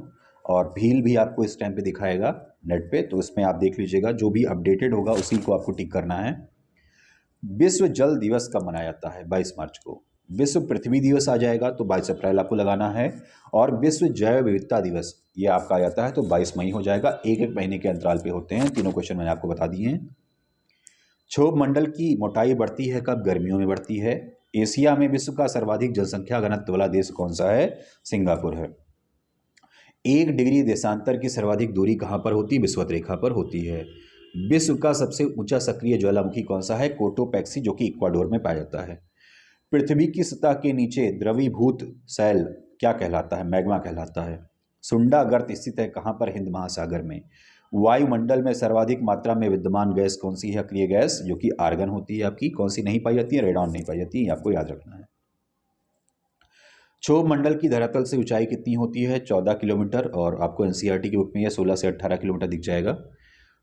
और भील भी आपको इस टाइम पे दिखाएगा नेट पे, तो इसमें आप देख लीजिएगा, जो भी अपडेटेड होगा उसी को आपको टिक करना है। विश्व जल दिवस कब मनाया जाता है? 22 मार्च को। विश्व पृथ्वी दिवस आ जाएगा तो 22 अप्रैल आपको लगाना है। और विश्व जैव विविधता दिवस ये आपका आ जाता है तो 22 मई हो जाएगा। एक एक महीने के अंतराल पे होते हैं। तीनों क्वेश्चन मैंने आपको बता दिए हैं। क्षोभ मंडल की मोटाई बढ़ती है कब? गर्मियों में बढ़ती है। एशिया में विश्व का सर्वाधिक जनसंख्या घनत्व वाला देश कौन सा है? सिंगापुर है। 1 डिग्री देशांतर की सर्वाधिक दूरी कहाँ पर होती है? विषुवत रेखा पर होती है। विश्व का सबसे ऊंचा सक्रिय ज्वालामुखी कौन सा है? कोटोपैक्सी, जो कि इक्वाडोर में पाया जाता है। पृथ्वी की सतह के नीचे द्रवीभूत शैल क्या कहलाता है? मैग्मा कहलाता है। सुंडा गर्त स्थित है कहाँ पर? हिंद महासागर में। वायुमंडल में सर्वाधिक मात्रा में विद्यमान गैस कौन सी है? अक्रिय गैस, जो कि आर्गन होती है आपकी। कौन सी नहीं पाई जाती है? रेडॉन नहीं पाई जाती है, आपको याद रखना है। क्षोभ मंडल की धरातल से ऊंचाई कितनी होती है? 14 किलोमीटर, और आपको एनसीईआरटी की बुक में यह 16 से 18 किलोमीटर दिख जाएगा।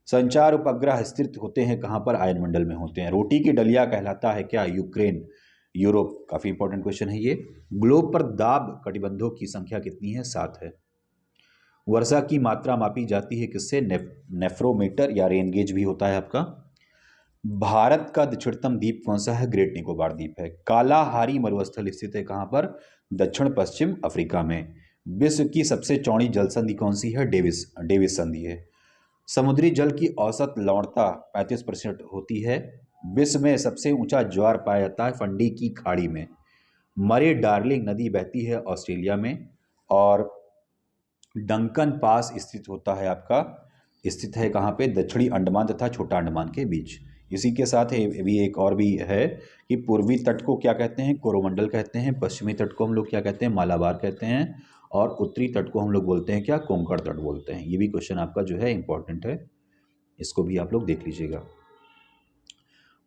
संचार उपग्रह स्थित होते हैं कहाँ पर? आयनमंडल में होते हैं। रोटी की डलिया कहलाता है क्या? Ukraine, Europe. काफी इंपॉर्टेंट क्वेश्चन है ये। ग्लोब पर दाब कटिबंधों की संख्या कितनी है? 7 है। वर्षा की मात्रा मापी जाती है किससे? नेफ्रोमीटर या रेन गेज भी होता है आपका। भारत का दक्षिणतम द्वीप कौन सा है? ग्रेट निकोबार द्वीप है। कालाहारी मरुस्थल स्थित है कहाँ पर? दक्षिण पश्चिम अफ्रीका में। विश्व की सबसे चौड़ी जल संधि कौन सी है? डेविस संधि है। समुद्री जल की औसत लवणता 35% होती है। विश्व में सबसे ऊंचा ज्वार पाया जाता है फंडी की खाड़ी में। मरे डार्लिंग नदी बहती है ऑस्ट्रेलिया में। और डंकन पास स्थित है कहाँ पे? दक्षिणी अंडमान तथा छोटा अंडमान के बीच। इसी के साथ भी एक और भी है कि पूर्वी तट को क्या कहते हैं? कोरोमंडल कहते हैं। पश्चिमी तट को हम लोग क्या कहते हैं? मालाबार कहते हैं। और उत्तरी तट को हम लोग बोलते हैं क्या? कोंकण तट बोलते हैं। ये भी क्वेश्चन आपका जो है इंपॉर्टेंट है, इसको भी आप लोग देख लीजिएगा।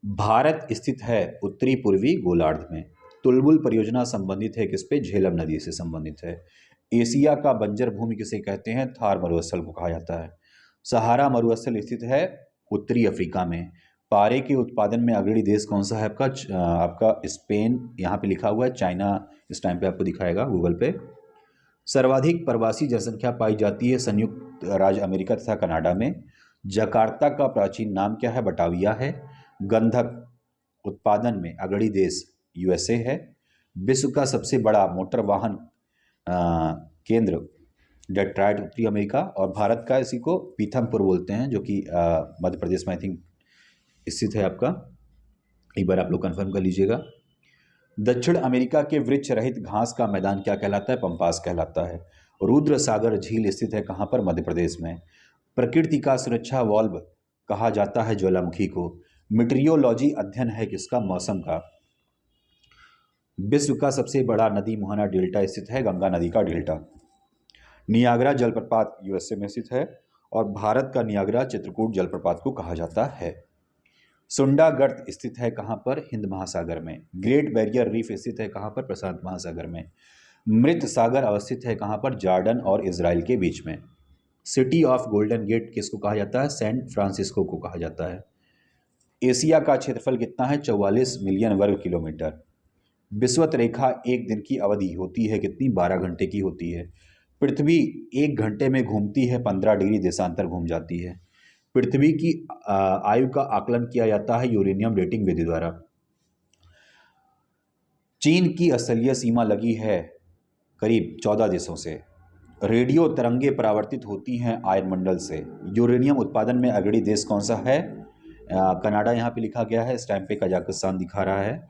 भारत स्थित है उत्तरी पूर्वी गोलार्ध में। तुलबुल परियोजना संबंधित है किस पे? झेलम नदी से संबंधित है। एशिया का बंजर भूमि किसे कहते हैं? थार मरुस्थल को कहा जाता है। सहारा मरुस्थल स्थित है उत्तरी अफ्रीका में। पारे के उत्पादन में अग्रणी देश कौन सा है आपका? आपका स्पेन यहाँ पे लिखा हुआ है, चाइना इस टाइम पे आपको दिखाएगा गूगल पे। सर्वाधिक प्रवासी जनसंख्या पाई जाती है संयुक्त राज्य अमेरिका तथा कनाडा में। जकार्ता का प्राचीन नाम क्या है? बटाविया है। गंधक उत्पादन में अग्रणी देश यूएसए है। विश्व का सबसे बड़ा मोटर वाहन केंद्र डेट्रॉयट उत्तरी अमेरिका। और भारत का इसी को पीथमपुर बोलते हैं, जो कि मध्य प्रदेश में आई थिंक स्थित है आपका। एक बार आप लोग कंफर्म कर लीजिएगा। दक्षिण अमेरिका के वृक्ष रहित घास का मैदान क्या कहलाता है? पंपास कहलाता है। रुद्र सागर झील स्थित है कहाँ पर? मध्य प्रदेश में। प्रकृति का सुरक्षा वाल्व कहा जाता है ज्वालामुखी को। मीटरियोलॉजी अध्ययन है किसका? मौसम का। विश्व का सबसे बड़ा नदी मोहना डेल्टा स्थित है? गंगा नदी का डेल्टा। नियाग्रा जलप्रपात यूएसए में स्थित है। और भारत का नियाग्रा चित्रकूट जलप्रपात को कहा जाता है। सुंडा गर्त स्थित है कहाँ पर? हिंद महासागर में। ग्रेट बैरियर रीफ स्थित है कहाँ पर? प्रशांत महासागर में। मृत सागर अवस्थित है कहाँ पर? जॉर्डन और इजराइल के बीच में। सिटी ऑफ गोल्डन गेट किसको कहा जाता है? सैन फ्रांसिस्को को कहा जाता है। एशिया का क्षेत्रफल कितना है? 44 मिलियन वर्ग किलोमीटर। विषुवत रेखा एक दिन की अवधि होती है कितनी? 12 घंटे की होती है। पृथ्वी 1 घंटे में घूमती है, 15 डिग्री देशांतर घूम जाती है। पृथ्वी की आयु का आकलन किया जाता है यूरेनियम डेटिंग विधि द्वारा। चीन की स्थलीय सीमा लगी है करीब 14 देशों से। रेडियो तरंगे परावर्तित होती हैं आयनमंडल से। यूरेनियम उत्पादन में अग्रणी देश कौन सा है? कनाडा यहाँ पे लिखा गया है, इस टाइम पे कजाकिस्तान दिखा रहा है।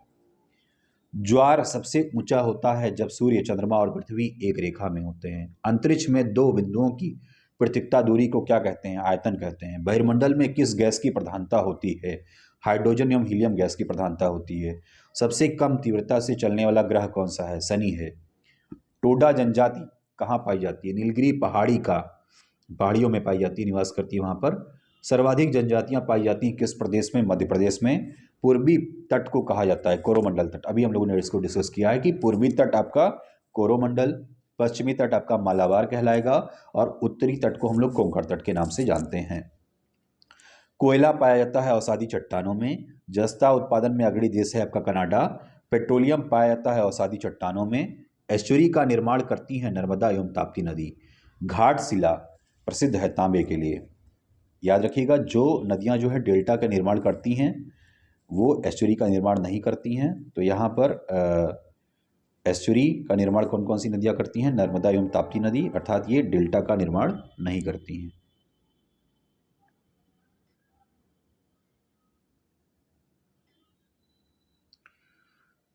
ज्वार सबसे ऊंचा होता है जब सूर्य, चंद्रमा और पृथ्वी एक रेखा में होते हैं। अंतरिक्ष में दो बिंदुओं की पृथकता दूरी को क्या कहते हैं? आयतन कहते हैं। बहिर्मंडल में किस गैस की प्रधानता होती है? हाइड्रोजन एवं हीलियम गैस की प्रधानता होती है। सबसे कम तीव्रता से चलने वाला ग्रह कौन सा है? शनि है। टोडा जनजाति कहाँ पाई जाती है? नीलगिरी पहाड़ियों में पाई जाती है, निवास करती है वहाँ पर। सर्वाधिक जनजातियाँ पाई जाती हैं किस प्रदेश में? मध्य प्रदेश में। पूर्वी तट को कहा जाता है कोरोमंडल तट। अभी हम लोगों ने इसको डिस्कस किया है कि पूर्वी तट आपका कोरोमंडल, पश्चिमी तट आपका मालाबार कहलाएगा, और उत्तरी तट को हम लोग कोंकण तट के नाम से जानते हैं। कोयला पाया जाता है अवसादी चट्टानों में। जस्ता उत्पादन में अग्रणी देश है आपका कनाडा। पेट्रोलियम पाया जाता है अवसादी चट्टानों में। एस्चुरी का निर्माण करती है नर्मदा एवं ताप्ती नदी। घाटशिला प्रसिद्ध है तांबे के लिए। याद रखिएगा, जो नदियां जो है डेल्टा का निर्माण करती हैं वो एस्चुरी का निर्माण नहीं करती हैं। तो यहाँ पर एस्चुरी का निर्माण कौन कौन सी नदियाँ करती हैं? नर्मदा एवं ताप्ती नदी, अर्थात ये डेल्टा का निर्माण नहीं करती हैं।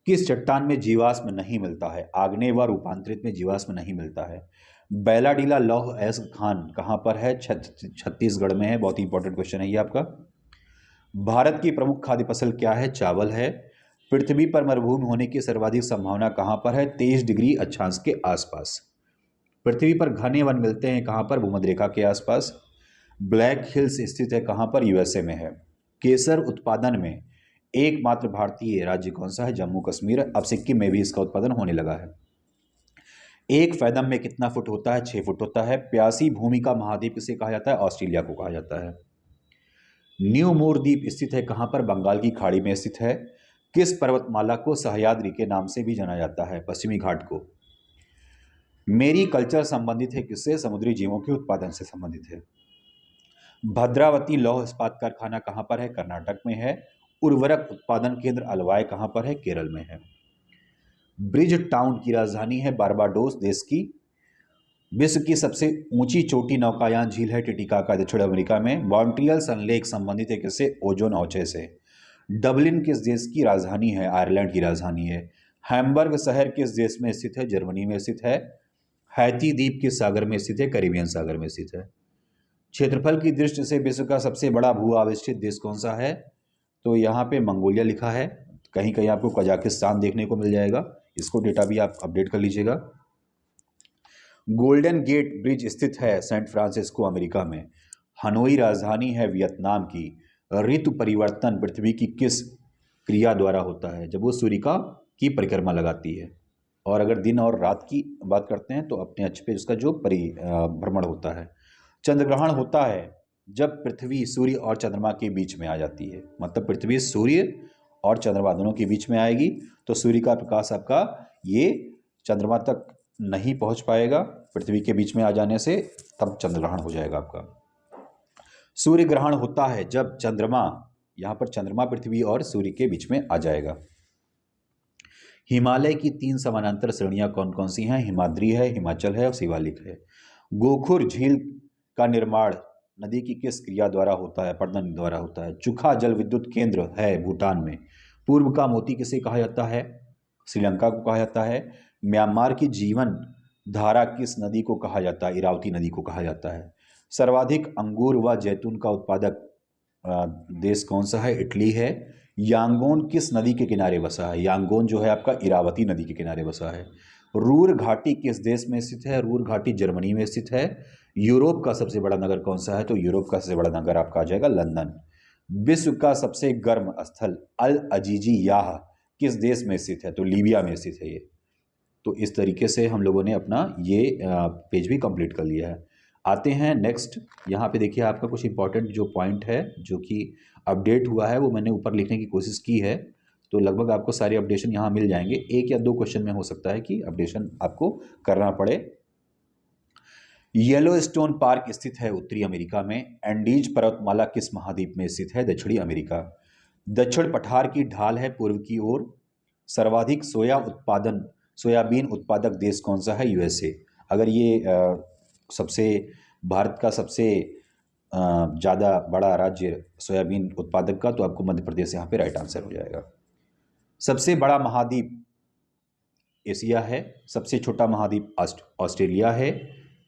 किस चट्टान में जीवाश्म नहीं मिलता है? आग्नेय व रूपांतरित में जीवाश्म नहीं मिलता है। बैलाडीला लौह अयस्क खान कहाँ पर है? छत्तीसगढ़ में है। बहुत ही इंपॉर्टेंट क्वेश्चन है ये आपका। भारत की प्रमुख खाद्य फसल क्या है? चावल है। पृथ्वी पर मरुभूमि होने की सर्वाधिक संभावना कहाँ पर है? 23 डिग्री अक्षांश के आसपास। पृथ्वी पर घने वन मिलते हैं कहाँ पर? भूमध्य रेखा के आसपास। ब्लैक हिल्स स्थित है कहाँ पर? यूएसए में है। केसर उत्पादन में एकमात्र भारतीय राज्य कौन सा है? जम्मू कश्मीर। अब सिक्किम में भी इसका उत्पादन होने लगा है। एक फैदम में कितना फुट होता है? 6 फुट होता है। प्यासी भूमि का महाद्वीप किसे कहा जाता है? ऑस्ट्रेलिया को कहा जाता है। न्यू मोर द्वीप स्थित है कहाँ पर? बंगाल की खाड़ी में स्थित है। किस पर्वतमाला को सह्याद्री के नाम से भी जाना जाता है? पश्चिमी घाट को। मेरी कल्चर संबंधित है किससे? समुद्री जीवों के उत्पादन से संबंधित है। भद्रावती लौह इस्पात कारखाना कहाँ पर है? कर्नाटक में है। उर्वरक उत्पादन केंद्र अलवाय कहाँ पर है? केरल में है। ब्रिज टाउन की राजधानी है बारबाडोस देश की। विश्व की सबसे ऊंची चोटी नौकायान झील है टिटिकाका दक्षिण अमेरिका में। मॉन्ट्रियल सनलेक संबंधित है किससे? ओजोन औचे से। डबलिन किस देश की राजधानी है? आयरलैंड की राजधानी है। हैम्बर्ग शहर किस देश में स्थित है? जर्मनी में स्थित है। हैती द्वीप किस सागर में स्थित है? कैरिबियन सागर में स्थित है। क्षेत्रफल की दृष्टि से विश्व का सबसे बड़ा भू आविष्ठित देश कौन सा है? तो यहाँ पे मंगोलिया लिखा है। कहीं कहीं आपको कजाकिस्तान देखने को मिल जाएगा। इसको डेटा भी आप अपडेट कर लीजिएगा। गोल्डन गेट ब्रिज स्थित है सैन फ्रांसिस्को अमेरिका में। हनोई राजधानी है वियतनाम की। ऋतु परिवर्तन पृथ्वी की किस क्रिया द्वारा होता है? जब वो सूर्य की परिक्रमा लगाती है। और अगर दिन और रात की बात करते हैं तो अपने अक्ष पे उसका जो परिभ्रमण होता है। चंद्रग्रहण होता है जब पृथ्वी सूर्य और चंद्रमा के बीच में आ जाती है। मतलब पृथ्वी सूर्य और चंद्रमा दोनों के बीच में आएगी तो सूर्य का प्रकाश आपका ये चंद्रमा तक नहीं पहुंच पाएगा। पृथ्वी के बीच में आ जाने से तब चंद्रग्रहण हो जाएगा आपका। सूर्य ग्रहण होता है जब चंद्रमा, यहाँ पर चंद्रमा पृथ्वी और सूर्य के बीच में आ जाएगा। हिमालय की 3 समानांतर श्रेणियां कौन कौन सी हैं? हिमाद्री है, हिमाचल है और शिवालिक है। गोखुर झील का निर्माण नदी की किस क्रिया द्वारा होता है? पर्दन द्वारा होता है। चुखा जल विद्युत केंद्र है भूटान में। पूर्व का मोती किसे कहा जाता है? श्रीलंका को कहा जाता है। म्यांमार की जीवन धारा किस नदी को कहा जाता है? इरावती नदी को कहा जाता है। सर्वाधिक अंगूर व जैतून का उत्पादक देश कौन सा है? इटली है। यांगोन किस नदी के किनारे बसा है? यांगोन जो है आपका इरावती नदी के किनारे बसा है। रूर घाटी किस देश में स्थित है? रूर घाटी जर्मनी में स्थित है। यूरोप का सबसे बड़ा नगर कौन सा है? तो यूरोप का सबसे बड़ा नगर आपका आ जाएगा लंदन। विश्व का सबसे गर्म स्थल अल अजीजी याह किस देश में स्थित है? तो लीबिया में स्थित है ये। तो इस तरीके से हम लोगों ने अपना ये पेज भी कंप्लीट कर लिया है। आते हैं नेक्स्ट। यहाँ पे देखिए आपका कुछ इंपॉर्टेंट जो पॉइंट है जो कि अपडेट हुआ है वो मैंने ऊपर लिखने की कोशिश की है। तो लगभग आपको सारे अपडेशन यहाँ मिल जाएंगे। 1 या 2 क्वेश्चन में हो सकता है कि अपडेशन आपको करना पड़े। येलोस्टोन पार्क स्थित है उत्तरी अमेरिका में। एंडीज पर्वतमाला किस महाद्वीप में स्थित है? दक्षिणी अमेरिका। दक्षिण पठार की ढाल है पूर्व की ओर। सर्वाधिक सोयाबीन उत्पादक देश कौन सा है? यूएसए। अगर ये सबसे भारत का सबसे ज़्यादा बड़ा राज्य सोयाबीन उत्पादक का, तो आपको मध्य प्रदेश यहाँ पे राइट आंसर हो जाएगा। सबसे बड़ा महाद्वीप एशिया है। सबसे छोटा महाद्वीप ऑस्ट्रेलिया है।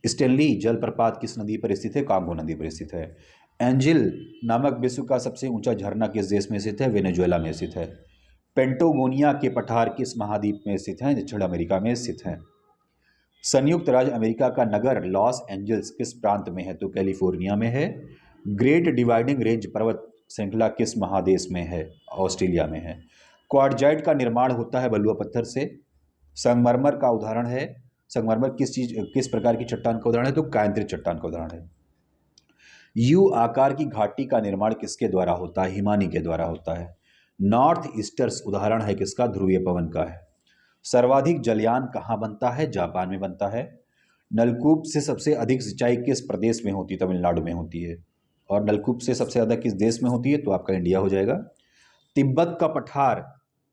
स्टेनली जलप्रपात किस नदी पर स्थित है? कांगो नदी पर स्थित है। एंजिल नामक विश्व का सबसे ऊंचा झरना किस देश में स्थित है? वेनेजुएला में स्थित है। पेंटागोनिया के पठार किस महाद्वीप में स्थित हैं? दक्षिण अमेरिका में स्थित हैं। संयुक्त राज्य अमेरिका का नगर लॉस एंजल्स किस प्रांत में है? तो कैलिफोर्निया में है। ग्रेट डिवाइडिंग रेंज पर्वत श्रृंखला किस महादेश में है? ऑस्ट्रेलिया में है। क्वार्टजाइट का निर्माण होता है बलुआ पत्थर से। संगमरमर का उदाहरण है। संगमरमर किस प्रकार की चट्टान का उदाहरण है? तो कायांतरित चट्टान का उदाहरण है। यू आकार की घाटी का निर्माण किसके द्वारा होता है? हिमानी के द्वारा होता है। नॉर्थ ईस्टर्स उदाहरण है किसका? ध्रुवीय पवन का है। सर्वाधिक जलयान कहाँ बनता है? जापान में बनता है। नलकूप से सबसे अधिक सिंचाई किस प्रदेश में होती है? तमिलनाडु में होती है। और नलकूप से सबसे ज़्यादा किस देश में होती है? तो आपका इंडिया हो जाएगा। तिब्बत का पठार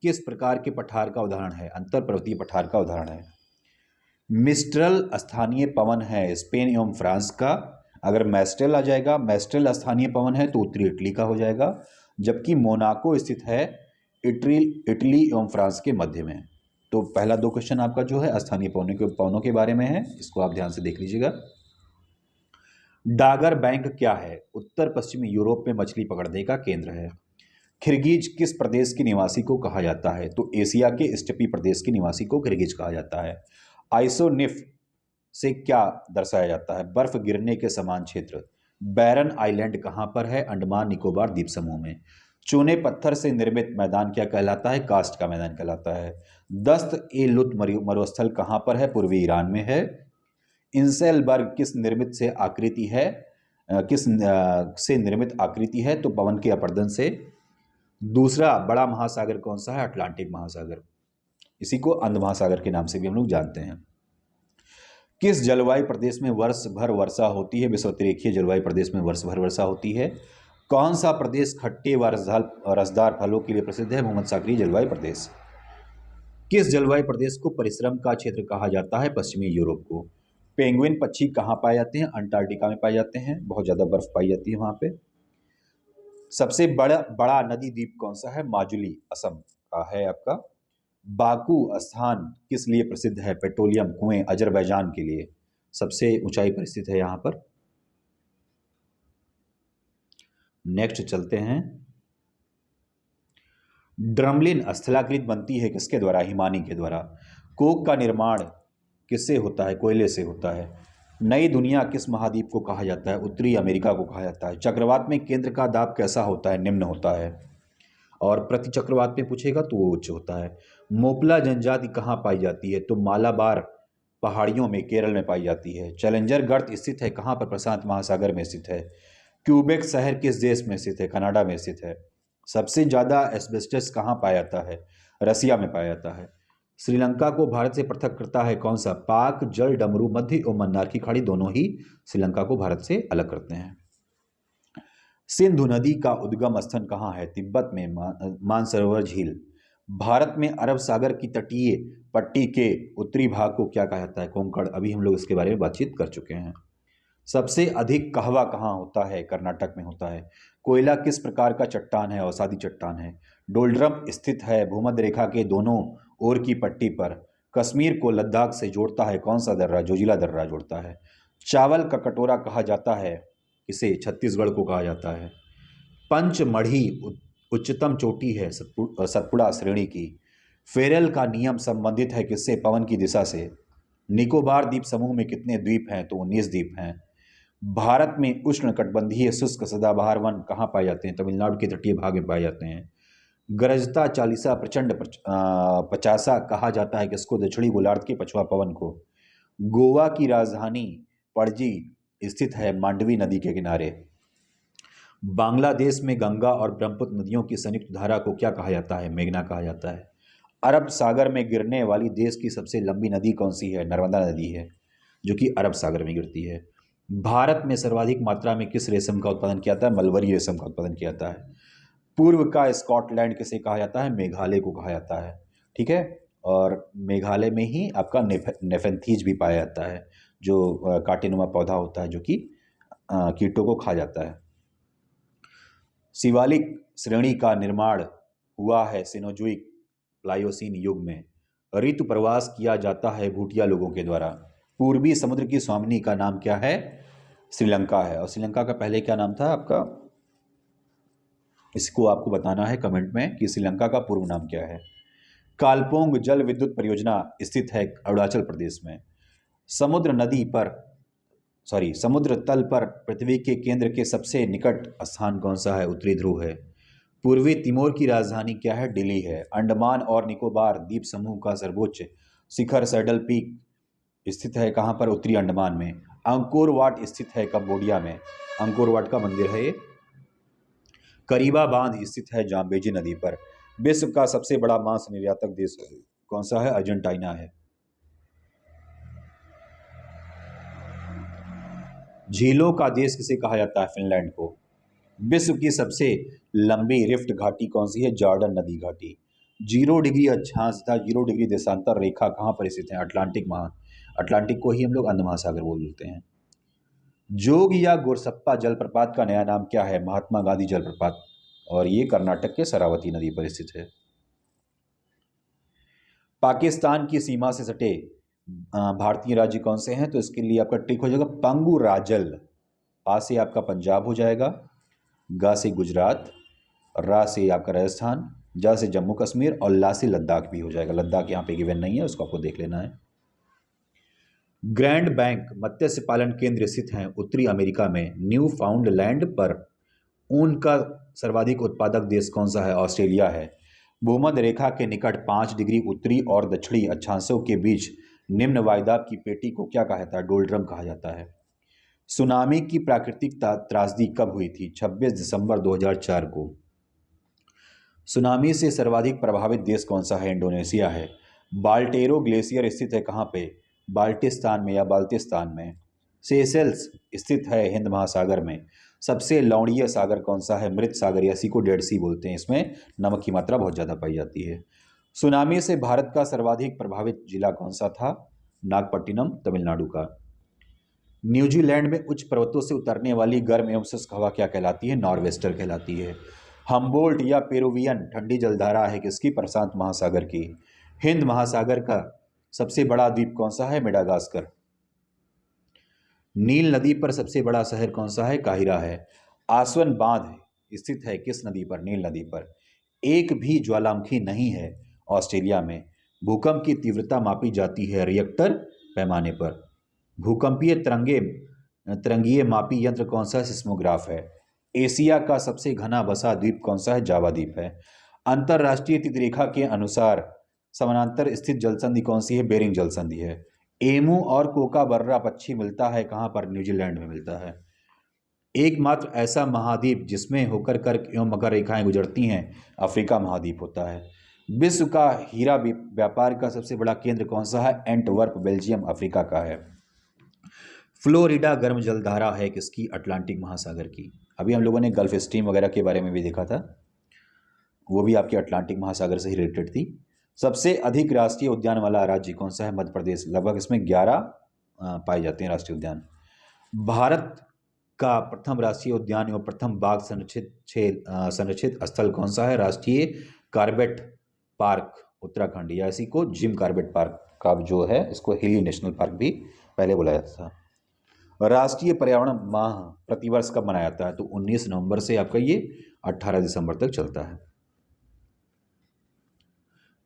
किस प्रकार के पठार का उदाहरण है? अंतर पर्वतीय पठार का उदाहरण है। मिस्ट्रल स्थानीय पवन है स्पेन एवं फ्रांस का। अगर मैस्ट्रेल आ जाएगा, मैस्ट्रेल स्थानीय पवन है तो उत्तरी इटली का हो जाएगा। जबकि मोनाको स्थित है इटली एवं फ्रांस के मध्य में। तो पहला 2 क्वेश्चन आपका जो है स्थानीय पवनों के बारे में है, इसको आप ध्यान से देख लीजिएगा। डागर बैंक क्या है? उत्तर पश्चिमी यूरोप में मछली पकड़ने का केंद्र है। किर्गिज किस प्रदेश के निवासी को कहा जाता है? तो एशिया के स्टेपी प्रदेश के निवासी को किर्गिज कहा जाता है। आइसोनिफ से क्या दर्शाया जाता है? बर्फ गिरने के समान क्षेत्र। बैरन आइलैंड कहाँ पर है? अंडमान निकोबार द्वीप समूह में। चूने पत्थर से निर्मित मैदान क्या कहलाता है? कास्ट का मैदान कहलाता है। दस्त ए लुत मरुस्थल कहाँ पर है? पूर्वी ईरान में है। इंसेलबर्ग किस निर्मित से आकृति है से निर्मित आकृति है? तो पवन के अपरदन से। दूसरा बड़ा महासागर कौन सा है? अटलांटिक महासागर। इसी को अंध महासागर के नाम से भी हम लोग जानते हैं। किस जलवायु प्रदेश में वर्ष भर वर्षा होती है? विषुवतीय जलवायु प्रदेश में वर्ष भर वर्षा होती है। कौन सा प्रदेश खट्टे व रसदार फलों के लिए प्रसिद्ध है? भूमध्य सागरीय जलवायु प्रदेश। किस जलवायु प्रदेश को परिश्रम का क्षेत्र कहा जाता है? पश्चिमी यूरोप को। पेंगुइन पक्षी कहाँ पाए जाते हैं? अंटार्कटिका में पाए जाते हैं, बहुत ज़्यादा बर्फ पाई जाती है वहाँ पे। सबसे बड़ा नदी द्वीप कौन सा है? माजुली असम का है आपका। बाकू स्थान किस लिए प्रसिद्ध है? पेट्रोलियम कुएं अजरबैजान के लिए सबसे ऊंचाई पर स्थित है यहाँ पर। नेक्स्ट चलते हैं। ड्रमलिन स्थलाकृत बनती है किसके द्वारा? हिमानी के द्वारा। कोक का निर्माण किससे होता है? कोयले से होता है। नई दुनिया किस महाद्वीप को कहा जाता है? उत्तरी अमेरिका को कहा जाता है। चक्रवात में केंद्र का दाब कैसा होता है? निम्न होता है। और प्रति चक्रवात में पूछेगा तो वो उच्च होता है। मोपला जनजाति कहाँ पाई जाती है? तो मालाबार पहाड़ियों में केरल में पाई जाती है। चैलेंजर गर्त स्थित है कहाँ पर? प्रशांत महासागर में स्थित है। क्यूबेक शहर किस देश में स्थित है? कनाडा में स्थित है। सबसे ज़्यादा एस्बेस्टस कहाँ पाया जाता है? रसिया में पाया जाता है। श्रीलंका को भारत से पृथक करता है कौन सा? पाक जल डमरू मध्य और मन्नार की खाड़ी दोनों ही श्रीलंका को भारत से अलग करते हैं। सिंधु नदी का उद्गम स्थल कहाँ है? तिब्बत में मानसरोवर झील। भारत में अरब सागर की तटीय पट्टी के उत्तरी भाग को क्या कहा जाता है? कोंकण। अभी हम लोग इसके बारे में बातचीत कर चुके हैं। सबसे अधिक कहवा कहाँ होता है? कर्नाटक में होता है। कोयला किस प्रकार का चट्टान है? अवसादी चट्टान है। डोलड्रम स्थित है भूमध्य रेखा के दोनों ओर की पट्टी पर। कश्मीर को लद्दाख से जोड़ता है कौन सा दर्रा? जोजिला दर्रा जोड़ता है। चावल का कटोरा कहा जाता है इसे? छत्तीसगढ़ को कहा जाता है। पंचमढ़ी उच्चतम चोटी है सतपुड़ा श्रेणी की। फेरेल का नियम संबंधित है किससे? पवन की दिशा से। निकोबार द्वीप समूह में कितने द्वीप हैं? तो 19 द्वीप हैं। भारत में उष्णकटिबंधीय शुष्क सदाबहार वन कहाँ पाए जाते हैं? तमिलनाडु के तटीय भाग में पाए जाते हैं। गरजता चालीसा प्रचंड पचासा कहा जाता है किसको? दक्षिणी गोलार्ध के पछुआ पवन को। गोवा की राजधानी पणजी स्थित है मांडवी नदी के किनारे। बांग्लादेश में गंगा और ब्रह्मपुत्र नदियों की संयुक्त धारा को क्या कहा जाता है? मेघना कहा जाता है। अरब सागर में गिरने वाली देश की सबसे लंबी नदी कौन सी है? नर्मदा नदी है जो कि अरब सागर में गिरती है। भारत में सर्वाधिक मात्रा में किस रेशम का उत्पादन किया जाता है? मलबरी रेशम का उत्पादन किया जाता है। पूर्व का स्कॉटलैंड किसे कहा जाता है? मेघालय को कहा जाता है। ठीक है। और मेघालय में ही आपका नेफेंथीज भी पाया जाता है जो कांटेनुमा पौधा होता है जो कि कीटों को खा जाता है। शिवालिक श्रेणी का निर्माण हुआ है सिनोजुइक प्लायोसीन युग में। ऋतु प्रवास किया जाता है भूटिया लोगों के द्वारा। पूर्वी समुद्र की स्वामिनी का नाम क्या है? श्रीलंका है। और श्रीलंका का पहले क्या नाम था आपका? इसको आपको बताना है कमेंट में कि श्रीलंका का पूर्व नाम क्या है। कालपोंग जल विद्युत परियोजना स्थित है अरुणाचल प्रदेश में। समुद्र तल पर पृथ्वी के केंद्र के सबसे निकट स्थान कौन सा है? उत्तरी ध्रुव है। पूर्वी तिमोर की राजधानी क्या है? दिल्ली है। अंडमान और निकोबार द्वीप समूह का सर्वोच्च शिखर सैडल पीक स्थित है कहाँ पर? उत्तरी अंडमान में। अंकोर वाट स्थित है कंबोडिया में। अंकोर वाट का मंदिर है ये। करीबा बांध स्थित है जाम्बेजी नदी पर। विश्व का सबसे बड़ा मांस निर्यातक देश कौन सा है? अर्जेंटीना है। झीलों का देश किसे कहा जाता है? फिनलैंड को। विश्व की सबसे लंबी रिफ्ट घाटी कौन सी है? जॉर्डन नदी घाटी। 0 डिग्री अक्षांश तथा 0 डिग्री देशांतर रेखा कहाँ पर स्थित है? अटलांटिक को ही हम लोग अंध महासागर बोलते हैं। जोग या गोरसप्पा जलप्रपात का नया नाम क्या है? महात्मा गांधी जलप्रपात। और ये कर्नाटक के शरावती नदी पर स्थित है। पाकिस्तान की सीमा से सटे भारतीय राज्य कौन से हैं? तो इसके लिए आपका टिक हो जाएगा पंगुराजल। आ से आपका पंजाब हो जाएगा, गा से गुजरात, रा से आपका राजस्थान, जा से जम्मू कश्मीर और ला से लद्दाख भी हो जाएगा। लद्दाख यहाँ पे गिवन नहीं है, उसको आपको देख लेना है। ग्रैंड बैंक मत्स्य पालन केंद्र स्थित हैं उत्तरी अमेरिका में न्यू फाउंडलैंड पर। ऊन का सर्वाधिक उत्पादक देश कौन सा है? ऑस्ट्रेलिया है। भूमध्य रेखा के निकट 5 डिग्री उत्तरी और दक्षिणी अक्षांशों के बीच निम्न वायुदाब की पेटी को क्या कहा जाता है? डोल्ड्रम कहा जाता है। सुनामी की प्राकृतिक त्रासदी कब हुई थी? 26 दिसंबर 2004 को। सुनामी से सर्वाधिक प्रभावित देश कौन सा है? इंडोनेशिया है। बाल्टेरो ग्लेशियर स्थित है कहाँ पे? बाल्टिस्तान में या बाल्टिस्तान में। सेशेल्स स्थित है हिंद महासागर में। सबसे लवणीय सागर कौन सा है? मृत सागर, या इसी को डेड सी बोलते हैं। इसमें नमक की मात्रा बहुत ज़्यादा पाई जाती है। सुनामी से भारत का सर्वाधिक प्रभावित जिला कौन सा था? नागपट्टिनम, तमिलनाडु का। न्यूजीलैंड में उच्च पर्वतों से उतरने वाली गर्म एवं शुष्क हवा क्या कहलाती है? नॉर्वेस्टर कहलाती है। हम्बोल्ट या पेरुवियन ठंडी जलधारा है किसकी? प्रशांत महासागर की। हिंद महासागर का सबसे बड़ा द्वीप कौन सा है? मेडागास्कर। नील नदी पर सबसे बड़ा शहर कौन सा है? काहिरा है। आसवन बांध स्थित है किस नदी पर? नील नदी पर। एक भी ज्वालामुखी नहीं है ऑस्ट्रेलिया में। भूकंप की तीव्रता मापी जाती है रिएक्टर पैमाने पर। भूकंपीय तरंगीय मापी यंत्र कौन सा? सिस्मोग्राफ है। एशिया का सबसे घना बसा द्वीप कौन सा है? जावा द्वीप है। अंतरराष्ट्रीय तिथिरेखा के अनुसार समानांतर स्थित जलसंधि कौन सी है? बेरिंग जलसंधि है। एमू और कोकाबर्रा पक्षी मिलता है कहाँ पर? न्यूजीलैंड में मिलता है। एकमात्र ऐसा महाद्वीप जिसमें होकर कर्क एवं मकर रेखाएं गुजरती हैं अफ्रीका महाद्वीप होता है। विश्व का हीरा व्यापार का सबसे बड़ा केंद्र कौन सा है? एंटवर्प, बेल्जियम, अफ्रीका का है। फ्लोरिडा गर्म जलधारा है किसकी? अटलांटिक महासागर की। अभी हम लोगों ने गल्फ स्ट्रीम वगैरह के बारे में भी देखा था, वो भी आपके अटलांटिक महासागर से ही रिलेटेड थी। सबसे अधिक राष्ट्रीय उद्यान वाला राज्य कौन सा है? मध्य प्रदेश। लगभग इसमें 11 पाए जाते हैं राष्ट्रीय उद्यान। भारत का प्रथम राष्ट्रीय उद्यान एवं प्रथम बाघ संरक्षित स्थल कौन सा है? राष्ट्रीय कॉर्बेट पार्क, उत्तराखंड, या इसी को जिम कॉर्बेट पार्क का जो है इसको हिली नेशनल पार्क भी पहले बुलाया जाता था। राष्ट्रीय पर्यावरण माह प्रतिवर्ष कब मनाया जाता है? तो 19 नवंबर से आपका ये 18 दिसंबर तक चलता है।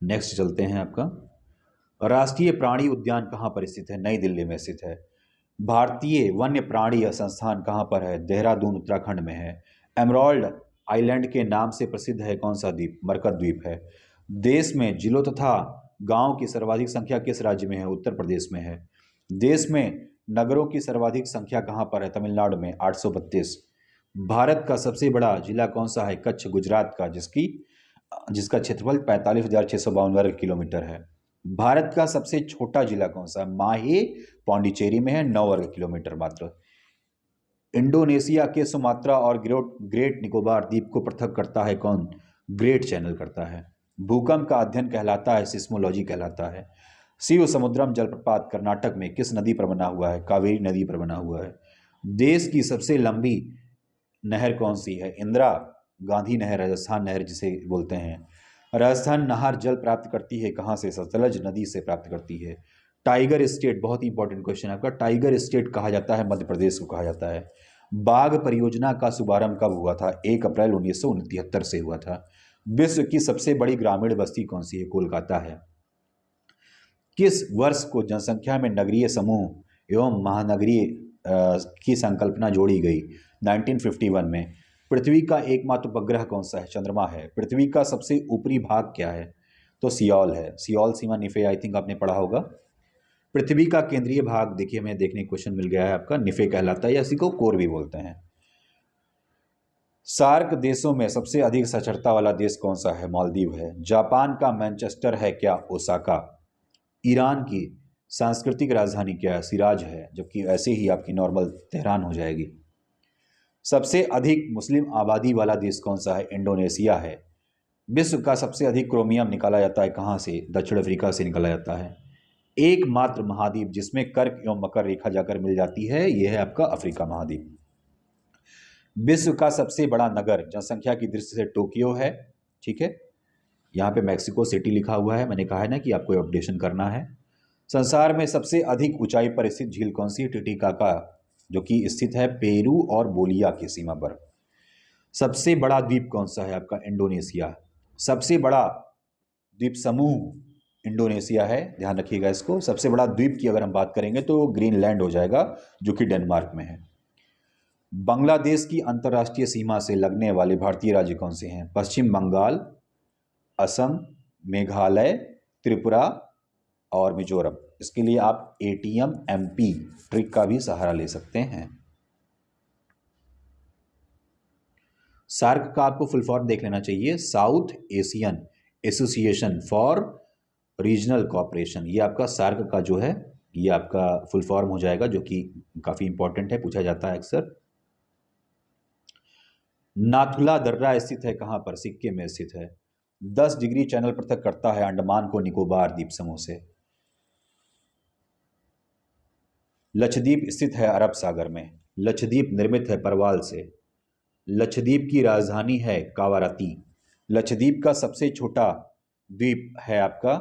नेक्स्ट चलते हैं आपका, राष्ट्रीय प्राणी उद्यान कहाँ पर स्थित है? नई दिल्ली में स्थित है। भारतीय वन्य प्राणी संस्थान कहाँ पर है? देहरादून, उत्तराखंड में है। एमराल्ड आइलैंड के नाम से प्रसिद्ध है कौन सा द्वीप? मरकत द्वीप है। देश में जिलों तथा गांव की सर्वाधिक संख्या किस राज्य में है? उत्तर प्रदेश में है। देश में नगरों की सर्वाधिक संख्या कहाँ पर है? तमिलनाडु में 832। भारत का सबसे बड़ा जिला कौन सा है? कच्छ, गुजरात का, जिसका क्षेत्रफल 45,652 वर्ग किलोमीटर है। भारत का सबसे छोटा जिला कौन सा है? माहे, पौंडीचेरी में है, 9 वर्ग किलोमीटर मात्र। इंडोनेशिया के सुमात्रा और ग्रेट निकोबार द्वीप को पृथक करता है कौन? ग्रेट चैनल करता है। भूकंप का अध्ययन कहलाता है सिस्मोलॉजी कहलाता है। शिव समुद्रम जलप्रपात कर्नाटक में किस नदी पर बना हुआ है? कावेरी नदी पर बना हुआ है। देश की सबसे लंबी नहर कौन सी है? इंदिरा गांधी नहर, राजस्थान नहर जिसे बोलते हैं। राजस्थान नहर जल प्राप्त करती है कहाँ से? सतलज नदी से प्राप्त करती है। टाइगर स्टेट, बहुत ही इंपॉर्टेंट क्वेश्चन है आपका, टाइगर स्टेट कहा जाता है मध्य प्रदेश को कहा जाता है। बाघ परियोजना का शुभारंभ कब हुआ था? 1 अप्रैल 1969 से हुआ था। विश्व की सबसे बड़ी ग्रामीण बस्ती कौन सी है? कोलकाता है। किस वर्ष को जनसंख्या में नगरीय समूह एवं महानगरीय की संकल्पना जोड़ी गई? 1951 में। पृथ्वी का एकमात्र उपग्रह कौन सा है? चंद्रमा है। पृथ्वी का सबसे ऊपरी भाग क्या है? तो सियोल है। सियोल सीमा निफे, आई थिंक आपने पढ़ा होगा। पृथ्वी का केंद्रीय भाग देखिए, हमें देखने को क्वेश्चन मिल गया है आपका, निफे कहलाता है, या इसी को कोर भी बोलते हैं। सार्क देशों में सबसे अधिक साक्षरता वाला देश कौन सा है? मालदीव है। जापान का मैनचेस्टर है क्या? ओसाका। ईरान की सांस्कृतिक राजधानी क्या है? सिराज है, जबकि ऐसे ही आपकी नॉर्मल तेहरान हो जाएगी। सबसे अधिक मुस्लिम आबादी वाला देश कौन सा है? इंडोनेशिया है। विश्व का सबसे अधिक क्रोमियम निकाला जाता है कहाँ से? दक्षिण अफ्रीका से निकाला जाता है। एकमात्र महाद्वीप जिसमें कर्क एवं मकर रेखा जाकर मिल जाती है, यह है आपका अफ्रीका महाद्वीप। विश्व का सबसे बड़ा नगर जनसंख्या की दृष्टि से टोक्यो है, ठीक है। यहाँ पे मैक्सिको सिटी लिखा हुआ है, मैंने कहा है ना कि आपको अपडेशन करना है। संसार में सबसे अधिक ऊंचाई पर स्थित झील कौन सी? टिटिकाका, जो कि स्थित है पेरू और बोलिया की सीमा पर। सबसे बड़ा द्वीप कौन सा है आपका? इंडोनेशिया। सबसे बड़ा द्वीप समूह इंडोनेशिया है, ध्यान रखिएगा इसको। सबसे बड़ा द्वीप की अगर हम बात करेंगे तो ग्रीनलैंड हो जाएगा, जो कि डेनमार्क में है। बांग्लादेश की अंतर्राष्ट्रीय सीमा से लगने वाले भारतीय राज्य कौन से हैं? पश्चिम बंगाल, असम, मेघालय, त्रिपुरा और मिजोरम। इसके लिए आप ATM MP ट्रिक का भी सहारा ले सकते हैं। सार्क का आपको फुल फॉर्म देख लेना चाहिए, south Asian association for regional cooperation. ये आपका सार्क का जो है ये आपका फुल फॉर्म हो जाएगा, जो कि काफ़ी इंपॉर्टेंट है, पूछा जाता है अक्सर। नाथुला दर्रा स्थित है कहाँ पर? सिक्किम में स्थित है। 10 डिग्री चैनल पृथक करता है अंडमान को निकोबार द्वीप समूह से। लक्षद्वीप स्थित है अरब सागर में। लक्षद्वीप निर्मित है परवाल से। लक्षद्वीप की राजधानी है कावारती। लक्षद्वीप का सबसे छोटा द्वीप है आपका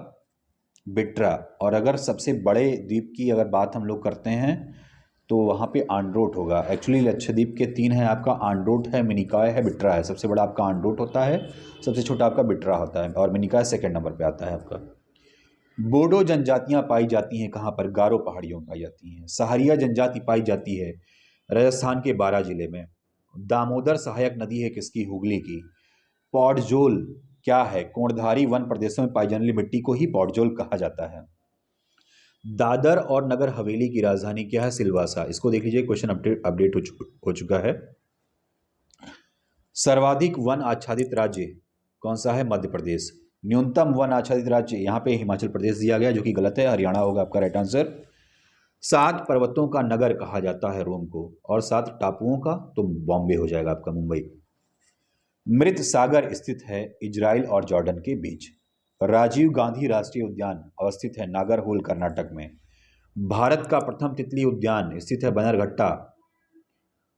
बिट्रा। और अगर सबसे बड़े द्वीप की अगर बात हम लोग करते हैं तो वहाँ पे आंड्रोट होगा। एक्चुअली लक्षद्वीप के 3 हैं आपका, आंड्रोट है, मिनिकॉय है, बिट्रा है। सबसे बड़ा आपका आंड्रोट होता है, सबसे छोटा आपका बिट्रा होता है, और मिनिकॉय सेकंड नंबर पे आता है आपका। बोडो जनजातियाँ पाई जाती हैं कहाँ पर? गारो पहाड़ियों में पाई जाती हैं। सहारिया जनजाति पाई जाती है राजस्थान के 12 जिले में। दामोदर सहायक नदी है किसकी? हुगली की। पौडजोल क्या है? कोणधारी वन प्रदेशों में पाई जाने वाली मिट्टी को ही पौडजोल कहा जाता है। दादर और नगर हवेली की राजधानी क्या है? सिलवासा। इसको देख लीजिए, क्वेश्चन अपडेट हो चुका है। सर्वाधिक वन आच्छादित राज्य कौन सा है? मध्य प्रदेश। न्यूनतम वन आच्छादित राज्य यहाँ पे हिमाचल प्रदेश दिया गया, जो कि गलत है, हरियाणा होगा आपका राइट आंसर। 7 पर्वतों का नगर कहा जाता है रोम को, और 7 टापुओं का तो बॉम्बे हो जाएगा आपका, मुंबई। मृत सागर स्थित है इजराइल और जॉर्डन के बीच। राजीव गांधी राष्ट्रीय उद्यान अवस्थित है नागरहोल कर्नाटक में। भारत का प्रथम तितली उद्यान स्थित है बनरघट्टा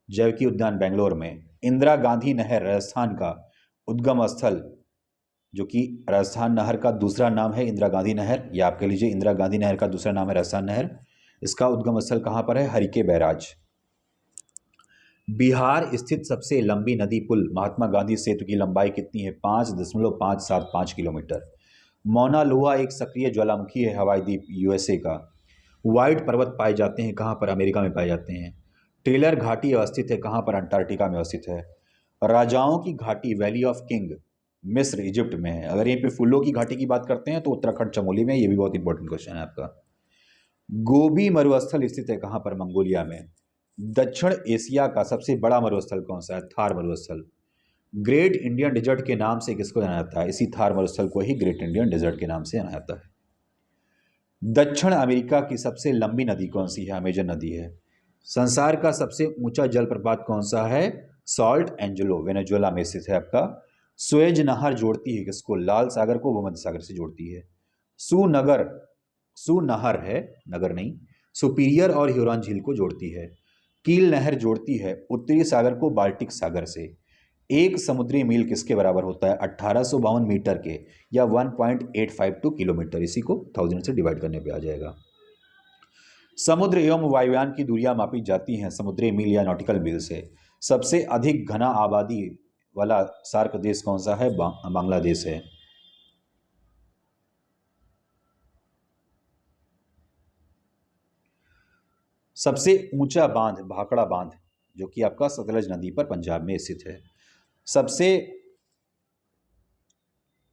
जैविकी उद्यान बेंगलोर में। इंदिरा गांधी नहर राजस्थान का उद्गम स्थल, जो कि राजस्थान नहर का दूसरा नाम है इंदिरा गांधी नहर, या आप कह लीजिए इंदिरा गांधी नहर का दूसरा नाम है राजस्थान नहर। इसका उद्गम स्थल कहाँ पर है? हरिके बैराज। बिहार स्थित सबसे लंबी नदी पुल महात्मा गांधी सेतु की लंबाई कितनी है? 5.575 किलोमीटर। मौना लोआ एक सक्रिय ज्वालामुखी है हवाई द्वीप USA का। व्हाइट पर्वत पाए जाते हैं कहाँ पर? अमेरिका में पाए जाते हैं। टेलर घाटी अवस्थित है कहाँ पर? अंटार्कटिका में अवस्थित है। राजाओं की घाटी वैली ऑफ किंग मिस्र इजिप्ट में है। अगर यहीं पे फूलों की घाटी की बात करते हैं तो उत्तराखंड चमोली में। ये भी बहुत इंपॉर्टेंट क्वेश्चन है आपका। गोबी मरुस्थल स्थित है कहाँ पर? मंगोलिया में। दक्षिण एशिया का सबसे बड़ा मरुस्थल कौन सा है? थार मरुस्थल। ग्रेट इंडियन डेजर्ट के नाम से किसको जाना जाता है? इसी थार मरुस्थल को ही ग्रेट इंडियन डेजर्ट के नाम से जाना जाता है। दक्षिण अमेरिका की सबसे लंबी नदी कौन सी है? अमेजन नदी है। संसार का सबसे ऊंचा जलप्रपात कौन सा है? सॉल्ट एंजेलो वेनेजुएला में स्थित है आपका। सुएज नहर जोड़ती है किसको? लाल सागर को भूमध्य सागर से जोड़ती है। सुनहर है, नगर नहीं, सुपीरियर और ह्यूरॉन झील को जोड़ती है। कील नहर जोड़ती है उत्तरी सागर को बाल्टिक सागर से। एक समुद्री मील किसके बराबर होता है? 1852 मीटर के, या 1.852 किलोमीटर। इसी को 1000 से डिवाइड करने पे आ जाएगा। समुद्र एवं वायुयान की दूरियां मापी जाती हैं समुद्री मील या नॉटिकल मील से। सबसे अधिक घना आबादी वाला सार्क देश कौन सा है? बांग्लादेश है। सबसे ऊंचा बांध भाखड़ा बांध, जो कि आपका सतलज नदी पर पंजाब में स्थित है। सबसे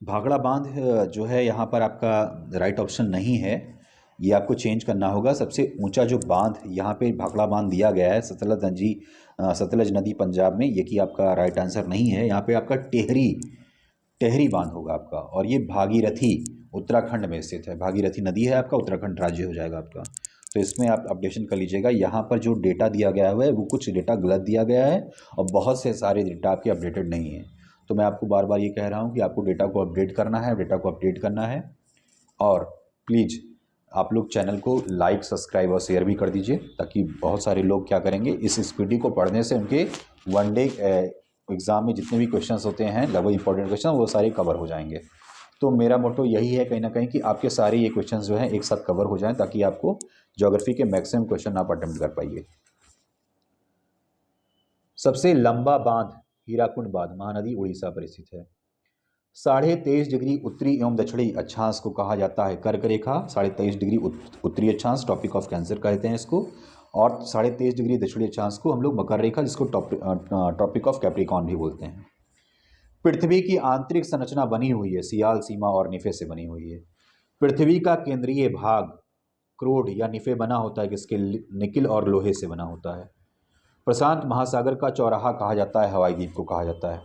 भाखड़ा बांध जो है यहाँ पर आपका राइट ऑप्शन नहीं है, ये आपको चेंज करना होगा। सबसे ऊंचा जो बांध यहाँ पे भाखड़ा बांध दिया गया है सतलज नदी पंजाब में, ये कि आपका राइट आंसर नहीं है। यहाँ पे आपका टेहरी बांध होगा आपका, और ये भागीरथी उत्तराखंड में स्थित है। भागीरथी नदी है आपका, उत्तराखंड राज्य हो जाएगा आपका। तो इसमें आप अपडेशन कर लीजिएगा। यहाँ पर जो डेटा दिया गया हुआ है वो कुछ डेटा गलत दिया गया है, और बहुत से सारे डेटा आपके अपडेटेड नहीं है। तो मैं आपको बार बार ये कह रहा हूँ कि आपको डेटा को अपडेट करना है, डेटा को अपडेट करना है। और प्लीज़ आप लोग चैनल को लाइक, सब्सक्राइब और शेयर भी कर दीजिए, ताकि बहुत सारे लोग क्या करेंगे, इस स्पीडी को पढ़ने से उनके वन डे एग्ज़ाम में जितने भी क्वेश्चंस होते हैं लगभग इंपॉर्टेंट क्वेश्चन, वो सारे कवर हो जाएंगे। तो मेरा मोटो यही है कहीं ना कहीं कि आपके सारे ये क्वेश्चंस जो हैं एक साथ कवर हो जाएं, ताकि आपको ज्योग्राफी के मैक्सिमम क्वेश्चन आप अटेम्प्ट कर पाइए। सबसे लंबा बांध हीराकुंड बांध महानदी उड़ीसा पर स्थित है। 23.5 डिग्री उत्तरी एवं दक्षिणी अक्षांश को कहा जाता है कर्क रेखा। 23.5 डिग्री उत्तरी अक्षांश ट्रॉपिक ऑफ कैंसर कहते हैं इसको, और 23.5 डिग्री दक्षिणी अक्षांश को हम लोग मकर रेखा जिसको ट्रॉपिक ऑफ कैप्रिकॉर्न भी बोलते हैं। पृथ्वी की आंतरिक संरचना बनी हुई है सियाल, सीमा और निफे से बनी हुई है। पृथ्वी का केंद्रीय भाग क्रोड या निफे बना होता है किसके, निकिल और लोहे से बना होता है। प्रशांत महासागर का चौराहा कहा जाता है हवाई द्वीप को कहा जाता है।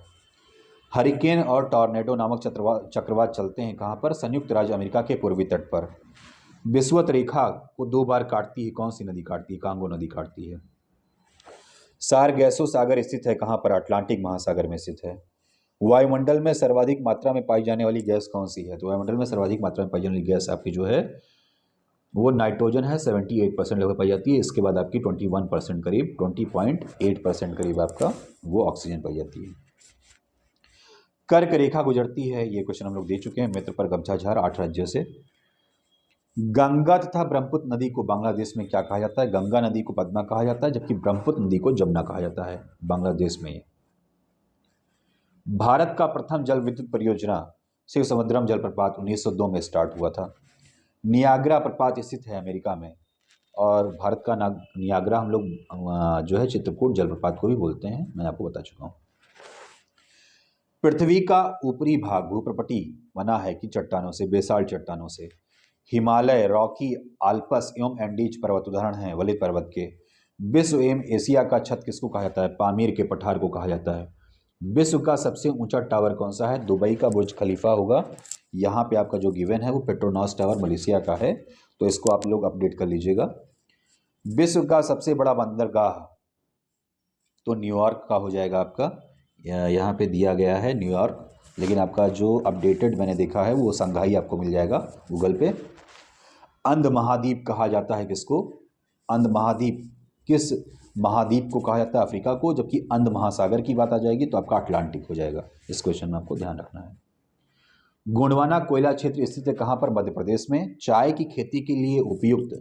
हरिकेन और टॉर्नेडो नामक चक्रवात चलते हैं कहाँ पर, संयुक्त राज्य अमेरिका के पूर्वी तट पर। विषुवत रेखा को 2 बार काटती है कौन सी नदी काटती है, कांगो नदी काटती है। सारगैसो सागर स्थित है कहाँ पर, अटलांटिक महासागर में स्थित है। वायुमंडल में सर्वाधिक मात्रा में पाई जाने वाली गैस कौन सी है, तो वायुमंडल में सर्वाधिक मात्रा में पाई जाने वाली गैस आपकी जो है वो नाइट्रोजन है, 78% लगभग पाई जाती है। इसके बाद आपकी 21% करीब 20.8% करीब आपका वो ऑक्सीजन पाई जाती है। कर्क रेखा गुजरती है, ये क्वेश्चन हम लोग दे चुके हैं, मित्र पर गमछा झार 8 राज्यों से। गंगा तथा ब्रह्मपुत्र नदी को बांग्लादेश में क्या कहा जाता है, गंगा नदी को पद्मा कहा जाता है, जबकि ब्रह्मपुत्र नदी को जमुना कहा जाता है बांग्लादेश में। भारत का प्रथम जल विद्युत परियोजना शिव समुद्रम जलप्रपात 1902 में स्टार्ट हुआ था। नियाग्रा प्रपात स्थित है अमेरिका में, और भारत का नियाग्रा हम लोग जो है चित्रकूट जलप्रपात को भी बोलते हैं, मैं आपको बता चुका हूँ। पृथ्वी का ऊपरी भाग भूप्रपटी बना है कि चट्टानों से, बेसाल्ट चट्टानों से। हिमालय, रॉकी, आल्पस एवं एंडीज पर्वत उदाहरण हैं वलित पर्वत के। विश्व एवं एशिया का छत किसको कहा जाता है, पामीर के पठार को कहा जाता है। विश्व का सबसे ऊंचा टावर कौन सा है, दुबई का बुर्ज खलीफा होगा। यहाँ पे आपका जो गिवन है वो पेट्रोनॉस टावर मलेशिया का है, तो इसको आप लोग अपडेट कर लीजिएगा। विश्व का सबसे बड़ा बंदरगाह तो न्यूयॉर्क का हो जाएगा आपका, यहाँ पे दिया गया है न्यूयॉर्क, लेकिन आपका जो अपडेटेड मैंने देखा है वो संघाई आपको मिल जाएगा गूगल पे। अंध महाद्वीप कहा जाता है किसको, अंध महाद्वीप किस महाद्वीप को कहा जाता है, अफ्रीका को, जबकि अंध महासागर की बात आ जाएगी तो आपका अटलांटिक हो जाएगा। इस क्वेश्चन में आपको ध्यान रखना है। गोंडवाना कोयला क्षेत्र स्थित है कहाँ पर, मध्य प्रदेश में। चाय की खेती के लिए उपयुक्त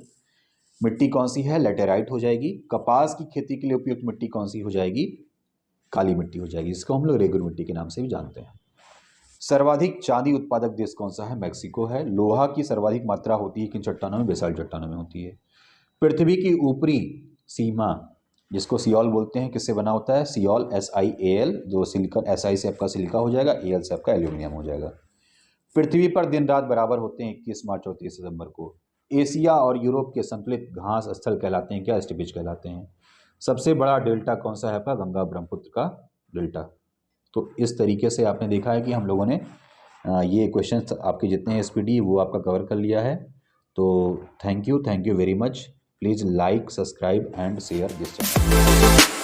मिट्टी कौन सी है, लेटेराइट हो जाएगी। कपास की खेती के लिए उपयुक्त मिट्टी कौन सी हो जाएगी, काली मिट्टी हो जाएगी, इसको हम लोग रेगुर मिट्टी के नाम से भी जानते हैं। सर्वाधिक चांदी उत्पादक देश कौन सा है, मैक्सिको है। लोहा की सर्वाधिक मात्रा होती है किन चट्टानों में, बेसाल्ट चट्टानों में होती है। पृथ्वी की ऊपरी सीमा जिसको सियोल बोलते हैं किससे बना होता है, सियोल SiAl, जो सिलिकॉन Si से आपका सिलिका हो जाएगा, Al से आपका एल्यूमिनियम हो जाएगा। पृथ्वी पर दिन रात बराबर होते हैं 21 मार्च और 30 सितंबर को। एशिया और यूरोप के संतुलित घास स्थल कहलाते हैं क्या, स्टीपेज कहलाते हैं। सबसे बड़ा डेल्टा कौन सा है आपका, गंगा ब्रह्मपुत्र का डेल्टा। तो इस तरीके से आपने देखा है कि हम लोगों ने ये क्वेश्चन आपके जितने हैं SPD वो आपका कवर कर लिया है। तो thank you very much. Please like, subscribe and share this channel.